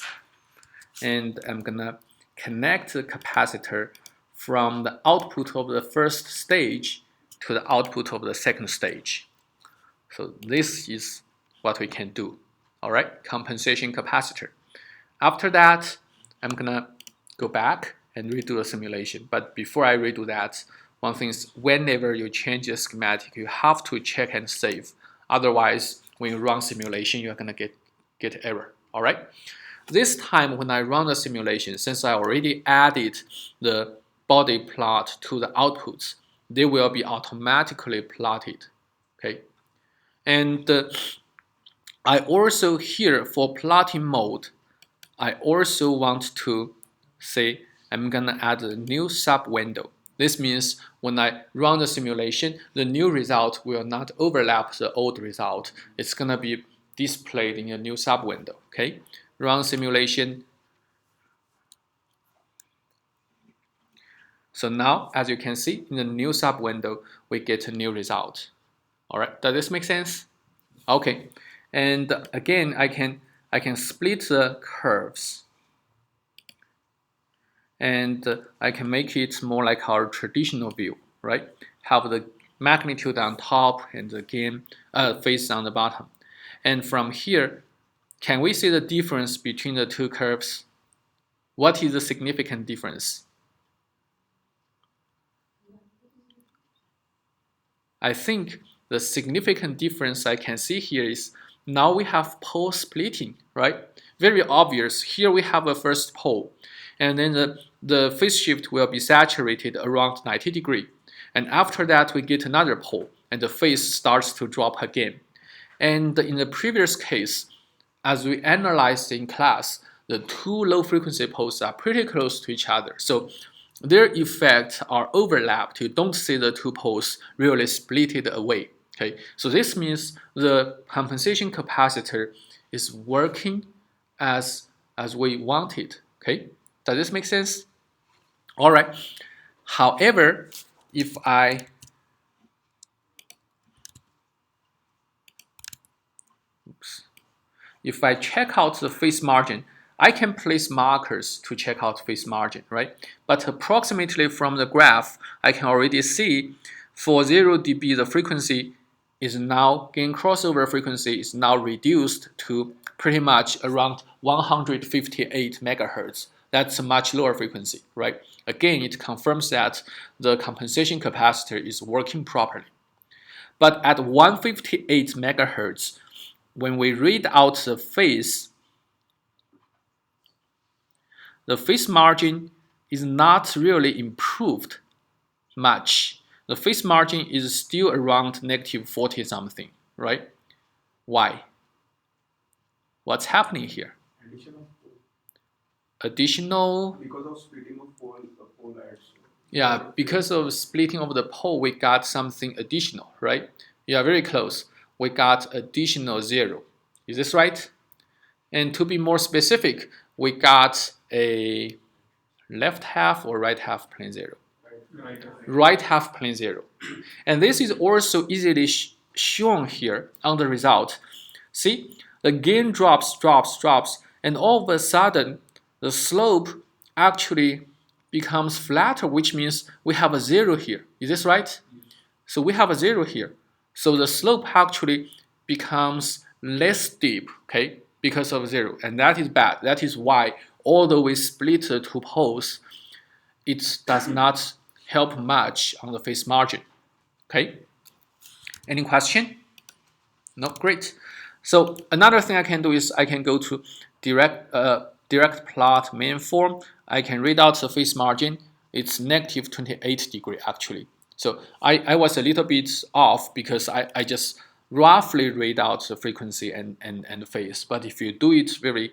And I'm gonna connect the capacitor from the output of the first stage to the output of the second stage. So this is what we can do, all right? Compensation capacitor. After that, I'm gonna go back and redo the simulation. But before I redo that, one thing is whenever you change the schematic, you have to check and save. Otherwise, when you run simulation, you're gonna get error, all right? This time when I run the simulation, since I already added the body plot to the outputs, they will be automatically plotted, okay? And I also here for plotting mode, I also want to say I'm gonna add a new sub window. This means when I run the simulation, the new result will not overlap the old result. It's gonna be displayed in a new sub window, okay? Run simulation. So now, as you can see, in the new sub window, we get a new result. All right, does this make sense? Okay, and again, I can split the curves, and I can make it more like our traditional view, right? Have the magnitude on top and the gain phase on the bottom. And from here, can we see the difference between the two curves? What is the significant difference? I think the significant difference I can see here is now we have pole splitting, right? Very obvious. Here we have a first pole, and then the phase shift will be saturated around 90 degrees. And after that, we get another pole, and the phase starts to drop again. And in the previous case, as we analyzed in class, the two low frequency poles are pretty close to each other. So their effects are overlapped. You don't see the two poles really splitted away. Okay, so this means the compensation capacitor is working as we want it. Okay, does this make sense? All right. However, if I check out the phase margin, I can place markers to check out phase margin, right? But approximately from the graph, I can already see for 0 dB, the frequency is now, gain crossover frequency is now reduced to pretty much around 158 megahertz. That's a much lower frequency, right? Again, it confirms that the compensation capacitor is working properly. But at 158 megahertz, when we read out the phase margin is not really improved much. The phase margin is still around negative 40 something, right? Why? What's happening here? Additional. Because of splitting of pole adds. Yeah, because of splitting of the pole, we got something additional, right? You are very close. We got additional 0. Is this right? And to be more specific, we got a left half or right half plane 0. Right half plane 0. And this is also easily shown here on the result. See, the gain drops, and all of a sudden, the slope actually becomes flatter, which means we have a 0 here. Is this right? So we have a 0 here. So the slope actually becomes less steep, okay, because of 0. And that is bad. That is why, although we split the two poles, it does not help much on the phase margin. Okay? Any question? No? Great. So another thing I can do is I can go to direct plot main form. I can read out the phase margin. It's negative 28 degrees actually. So I was a little bit off because I just roughly read out the frequency and the phase. But if you do it very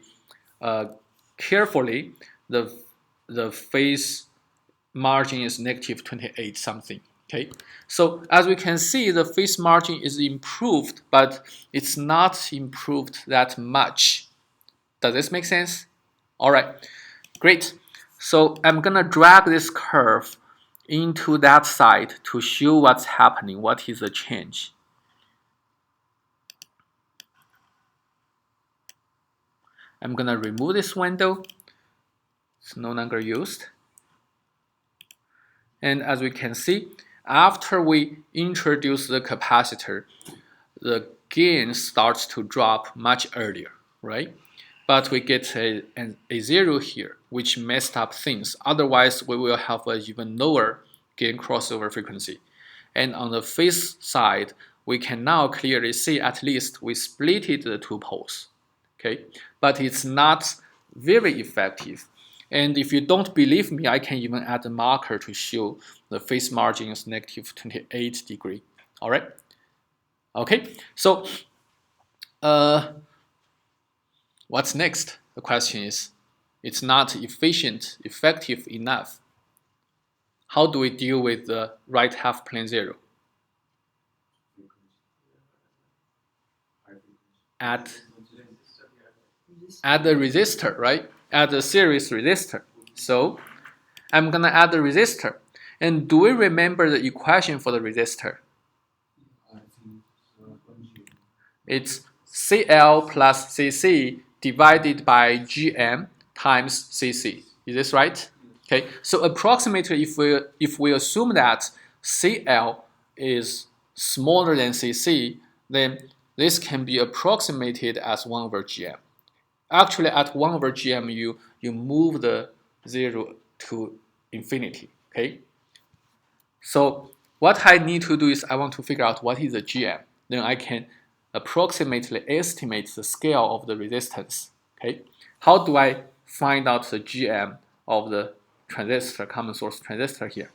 carefully, the phase margin is negative 28 something. Okay, so as we can see, the phase margin is improved, but it's not improved that much. Does this make sense? All right, great. So I'm gonna drag this curve into that side to show what's happening, what is the change. I'm gonna remove this window. It's no longer used. And as we can see, after we introduce the capacitor, the gain starts to drop much earlier, right? But we get a 0 here, which messed up things. Otherwise, we will have an even lower gain crossover frequency. And on the phase side, we can now clearly see at least we splitted the two poles, okay? But it's not very effective. And if you don't believe me, I can even add a marker to show the phase margin is negative 28 degrees. All right? Okay, so what's next? The question is, it's not effective enough. How do we deal with the right half plane 0? Add the resistor, right? Add a series resistor. So I'm gonna add the resistor. And do we remember the equation for the resistor? It's CL plus CC divided by GM times CC. Is this right? Okay. So approximately, if we assume that CL is smaller than CC, then this can be approximated as 1 over GM. Actually, at 1 over GM, you move the 0 to infinity, okay? So what I need to do is I want to figure out what is the GM. Then I can approximately estimate the scale of the resistance, okay? How do I find out the GM of the transistor, common source transistor here?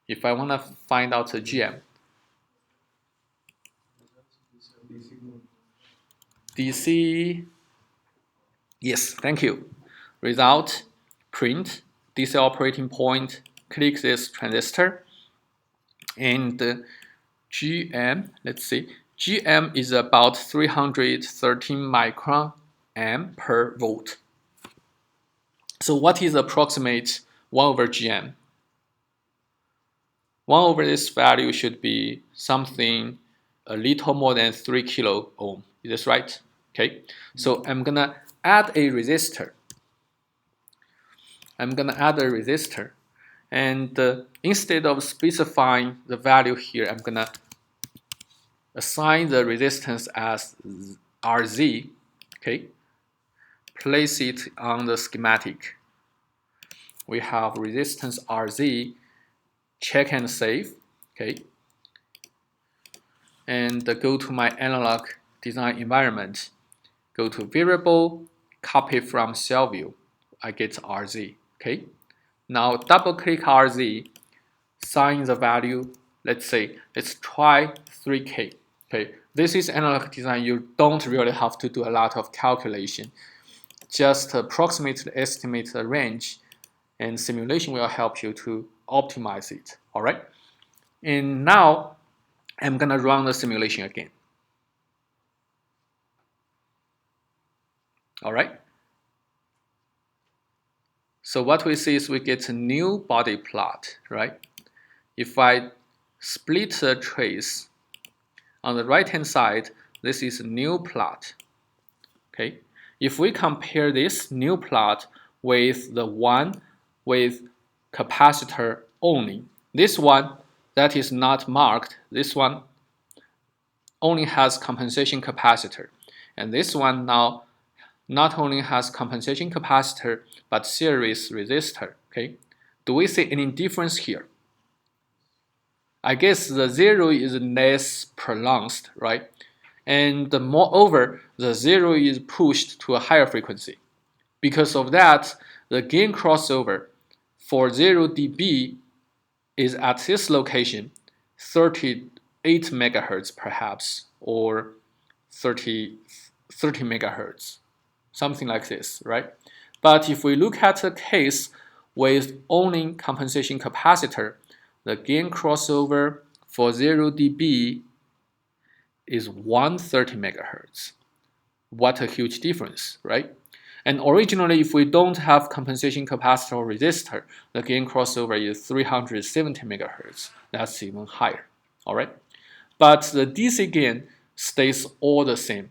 If I want to find out the GM, DC, yes, thank you. Result, print, DC operating point, click this transistor, and GM, let's see, GM is about 313 micron amp per volt. So what is approximate 1 over GM? 1 over this value should be something a little more than 3 kilo ohm. Is this right? Okay. So I'm gonna add a resistor. And instead of specifying the value here, I'm gonna assign the resistance as RZ. Okay. Place it on the schematic. We have resistance RZ. Check and save, okay, and go to my analog design environment, go to variable, copy from cell view, I get RZ, okay. Now double click RZ, assign the value, let's try 3K, okay. This is analog design, you don't really have to do a lot of calculation, just approximately estimate the range, and simulation will help you to optimize it, all right? And now I'm gonna run the simulation again. All right? So what we see is we get a new body plot, right? If I split the trace, on the right-hand side, this is a new plot, okay? If we compare this new plot with the one with capacitor only, this one that is not marked, this one only has compensation capacitor. And this one now not only has compensation capacitor, but series resistor, okay? Do we see any difference here? I guess the 0 is less pronounced, right? And moreover, the 0 is pushed to a higher frequency. Because of that, the gain crossover for 0 dB is at this location 38 megahertz perhaps, or 30 megahertz, something like this, right? But if we look at a case with only compensation capacitor, the gain crossover for 0 dB is 130 megahertz. What a huge difference, right? And originally, if we don't have compensation capacitor or resistor, the gain crossover is 370 megahertz. That's even higher, all right? But the DC gain stays all the same.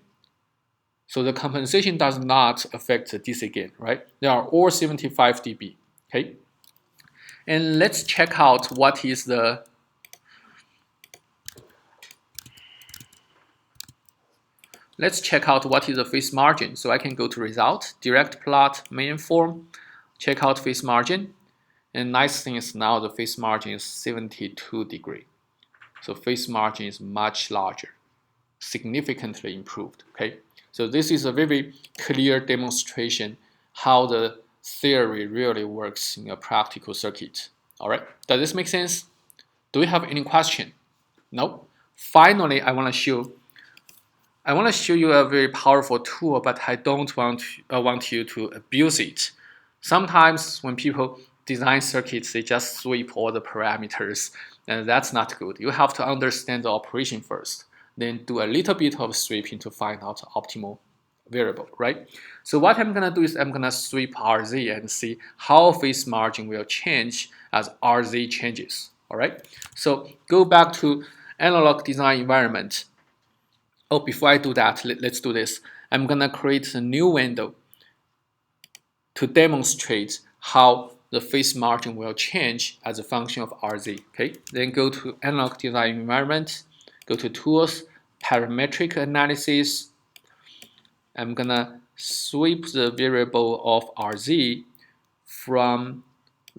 So the compensation does not affect the DC gain, right? They are all 75 dB, okay? And let's check out what is the phase margin. So I can go to result, direct plot, main form, check out phase margin. And nice thing is now the phase margin is 72 degree. So phase margin is much larger, significantly improved, okay? So this is a very clear demonstration how the theory really works in a practical circuit. All right, does this make sense? Do we have any question? No? Finally, I want to show you a very powerful tool, but I don't want you to abuse it. Sometimes when people design circuits, they just sweep all the parameters, and that's not good. You have to understand the operation first, then do a little bit of sweeping to find out the optimal variable, right? So what I'm gonna do is I'm gonna sweep RZ and see how phase margin will change as RZ changes, all right? So go back to analog design environment. Oh, before I do that, let's do this. I'm gonna create a new window to demonstrate how the phase margin will change as a function of RZ. Okay, then go to analog design environment, go to tools, parametric analysis. I'm gonna sweep the variable of RZ from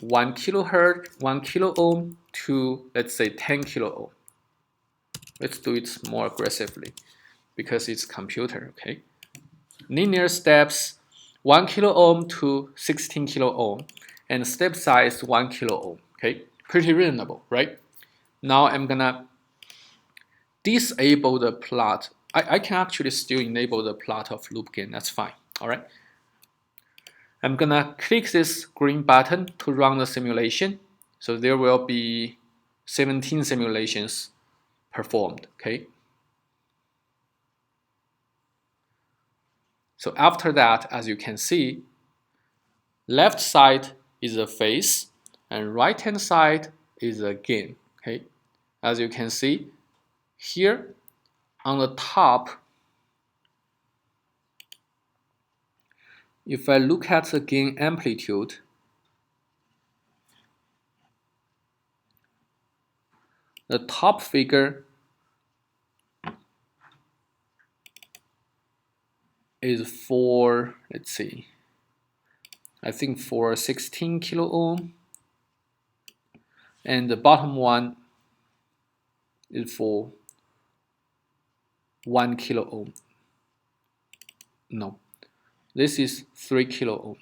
1 kilohertz, 1 kilo ohm to, let's say, 10 kilo ohm. Let's do it more aggressively because it's computer, okay? Linear steps, 1 kilo ohm to 16 kilo ohm, and step size 1 kilo ohm, okay? Pretty reasonable, right? Now I'm gonna disable the plot. I can actually still enable the plot of loop gain, that's fine, all right? I'm gonna click this green button to run the simulation. So there will be 17 simulations performed, okay? So after that, as you can see, left side is a phase and right hand side is a gain, okay? As you can see here on the top, if I look at the gain amplitude, the top figure is for, let's see, I think for 16 kilo ohm, and the bottom one is for 1 kilo ohm. No, this is 3 kilo ohm.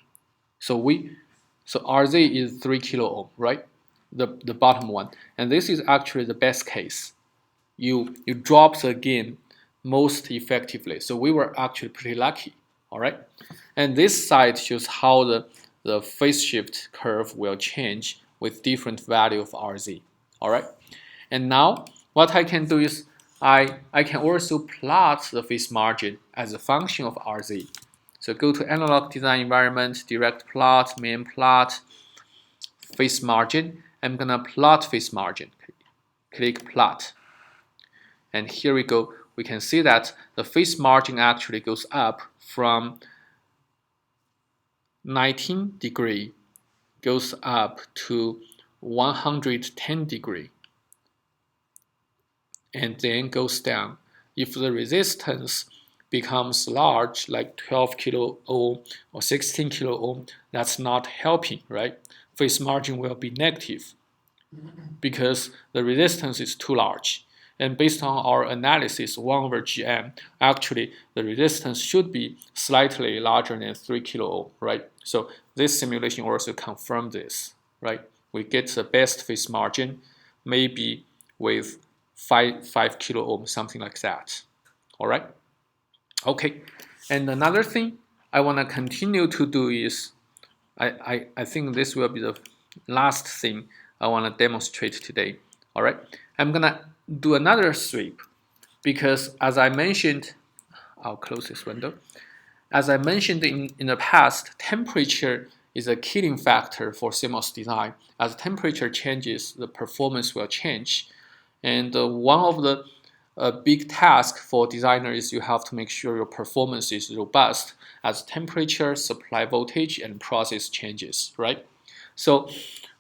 So RZ is 3 kilo ohm, right? The bottom one, and this is actually the best case. You drop the gain most effectively. So we were actually pretty lucky, all right? And this side shows how the phase shift curve will change with different value of RZ, all right? And now what I can do is I can also plot the phase margin as a function of RZ. So go to analog design environment, direct plot, main plot, phase margin. I'm gonna plot phase margin. Click plot. And here we go. We can see that the phase margin actually goes up from 19 degree, goes up to 110 degree, and then goes down. If the resistance becomes large, like 12 kilo ohm or 16 kilo ohm, that's not helping, right? Phase margin will be negative because the resistance is too large. And based on our analysis, 1 over Gm, actually the resistance should be slightly larger than 3 kilo ohm, right? So this simulation also confirmed this, right? We get the best phase margin, maybe with 5 kilo ohm, something like that, all right? Okay, and another thing I want to continue to do is, I think this will be the last thing I want to demonstrate today. All right, I'm gonna do another sweep because as I mentioned, I'll close this window. As I mentioned in the past, temperature is a killing factor for CMOS design. As temperature changes, the performance will change. And one of the big tasks for designers is you have to make sure your performance is robust as temperature, supply voltage, and process changes, right? So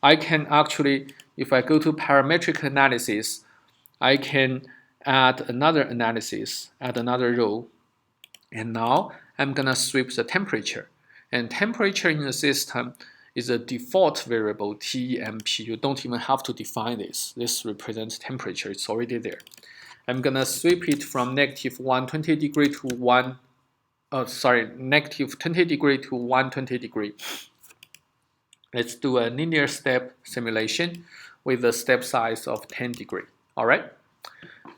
I can actually, if I go to parametric analysis, I can add another analysis, add another row. And now I'm gonna sweep the temperature. And temperature in the system is a default variable, TEMP. You don't even have to define this. This represents temperature, it's already there. I'm gonna sweep it from negative 120 degree to negative 20 degree to 120 degree. Let's do a linear step simulation with a step size of 10 degree, all right?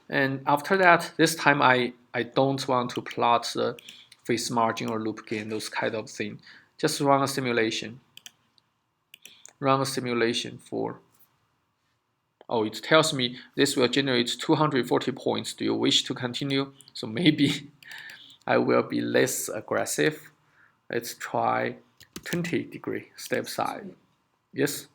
And after that, this time I don't want to plot the phase margin or loop gain, those kind of things. Just run a simulation. Run a simulation for, oh, it tells me this will generate 240 points. Do you wish to continue? So maybe I will be less aggressive. Let's try 20 degree step size. Yes?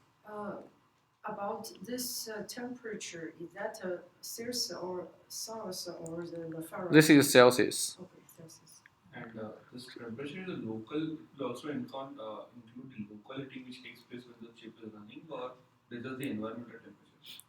About this temperature, is that a Celsius or the Fahrenheit? This is Celsius. Okay, Celsius. And this temperature is a local, will also include locality which takes place when the chip is running, or this is the environmental temperature?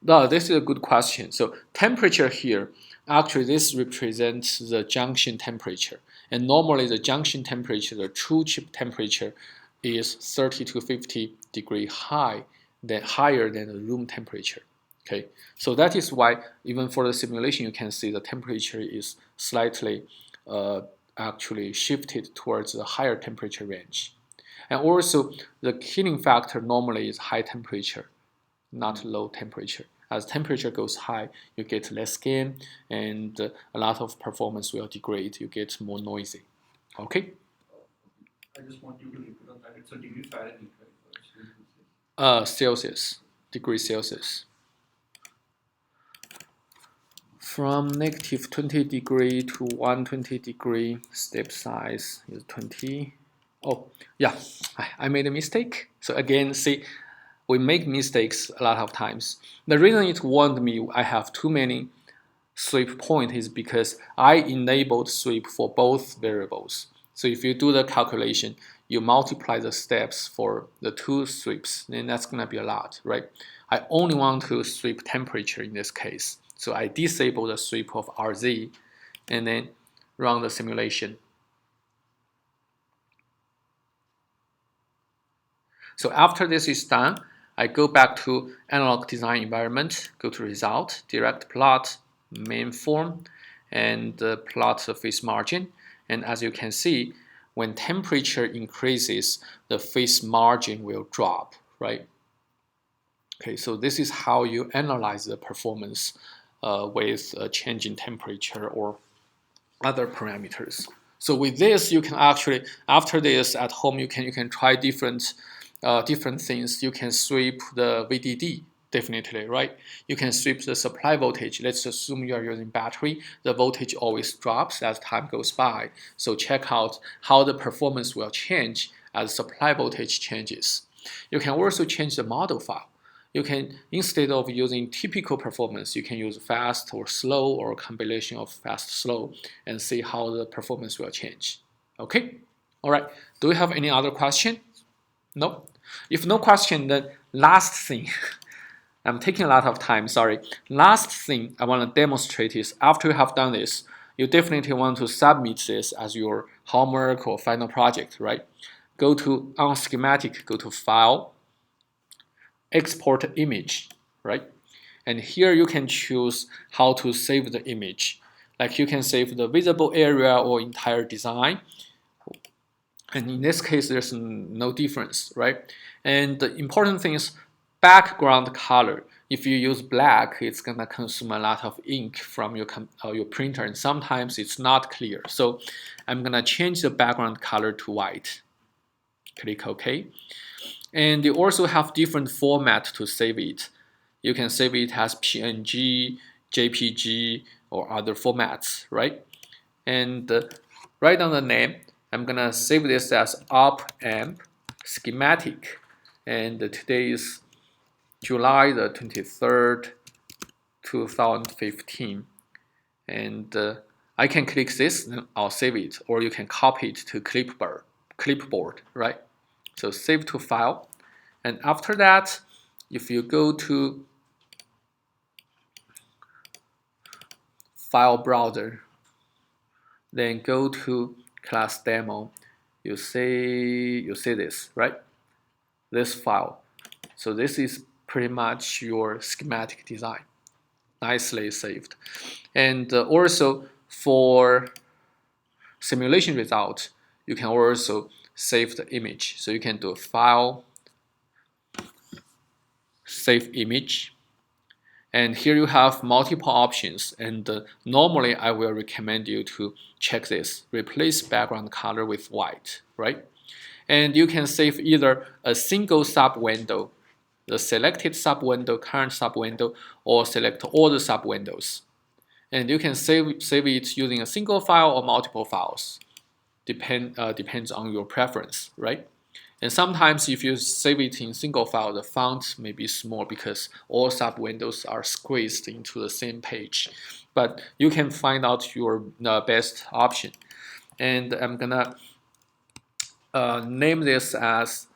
No, this is a good question. So temperature here, actually this represents the junction temperature. And normally the junction temperature, the true chip temperature is 30 to 50 degree higher than the room temperature. Okay, so that is why even for the simulation, you can see the temperature is slightly actually shifted towards the higher temperature range. And also the killing factor normally is high temperature, not low temperature. As temperature goes high, you get less gain and a lot of performance will degrade. You get more noisy. Okay? I just want you to repeat on that. It's a degree Fahrenheit, right? Celsius, degree Celsius. From negative 20 degree to 120 degree, step size is 20. Oh, yeah, I made a mistake. So again, see, we make mistakes a lot of times. The reason it warned me I have too many sweep points is because I enabled sweep for both variables. So if you do the calculation, you multiply the steps for the two sweeps, then that's going to be a lot, right? I only want to sweep temperature in this case. So I disable the sweep of RZ and then run the simulation. So after this is done, I go back to analog design environment, go to result, direct plot, main form, and plot the phase margin. And as you can see, when temperature increases, the phase margin will drop, right? Okay, so this is how you analyze the performance with a change in temperature or other parameters. So with this, you can actually, after this at home, you can try different things. You can sweep the VDD, definitely, right? You can sweep the supply voltage. Let's assume you are using battery. The voltage always drops as time goes by. So check out how the performance will change as supply voltage changes. You can also change the model file. You can, instead of using typical performance, you can use fast or slow or a combination of fast, slow, and see how the performance will change. Okay? All right. Do you have any other question? No? If no question, then last thing, I'm taking a lot of time, sorry. Last thing I want to demonstrate is after you have done this, you definitely want to submit this as your homework or final project, right? Go to, on schematic, go to File, Export Image, right? And here you can choose how to save the image. Like you can save the visible area or entire design. And in this case, there's no difference, right? And the important thing is background color. If you use black, it's gonna consume a lot of ink from your printer, and sometimes it's not clear. So I'm gonna change the background color to white. Click OK. And you also have different format to save it. You can save it as PNG, JPG, or other formats, right? And right on the name, I'm gonna save this as op amp schematic. And today is July the 23rd, 2015. And I can click this, and I'll save it, or you can copy it to clipboard, right? So save to file. And after that, if you go to file browser, then go to class demo, you see this, right? This file. So this is pretty much your schematic design. Nicely saved. And also for simulation result, you can also save the image. So you can do file, save image. And here you have multiple options, and normally I will recommend you to check this. Replace background color with white, right? And you can save either a single sub-window, the selected sub-window, current sub-window, or select all the sub-windows. And you can save it using a single file or multiple files. Depends on your preference, right? And sometimes if you save it in single file, the font may be small because all sub-windows are squeezed into the same page. But you can find out your best option. And I'm gonna name this as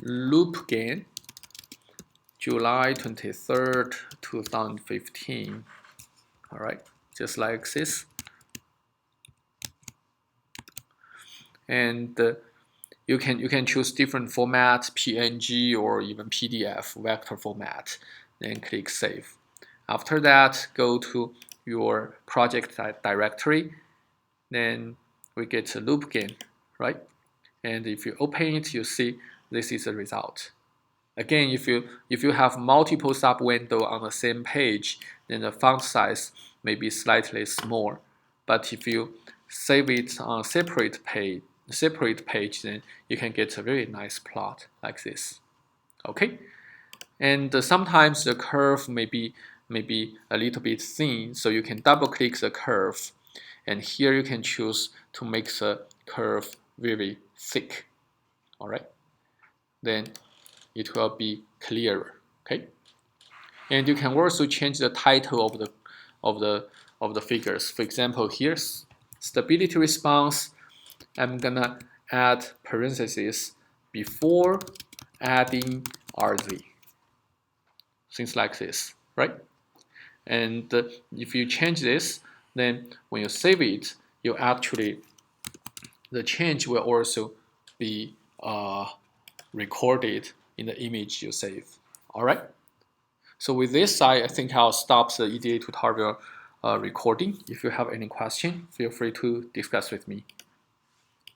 loop gain, July 23rd, 2015. All right, just like this. And you can choose different formats, PNG or even PDF, vector format, then click Save. After that, go to your project directory, then we get a loop gain, right? And if you open it, you see this is the result. Again, if you have multiple sub windows on the same page, then the font size may be slightly small. But if you save it on a separate page, then you can get a very nice plot like this. Okay, and sometimes the curve may be a little bit thin, so you can double click the curve, and here you can choose to make the curve very thick. All right, then it will be clearer. Okay, and you can also change the title of the figures. For example, here's stability response. I'm gonna add parentheses before adding RZ. Things like this, right? And if you change this, then when you save it, you actually, the change will also be recorded in the image you save. All right. So with this, I think I'll stop the EDA tutorial recording. If you have any question, feel free to discuss with me.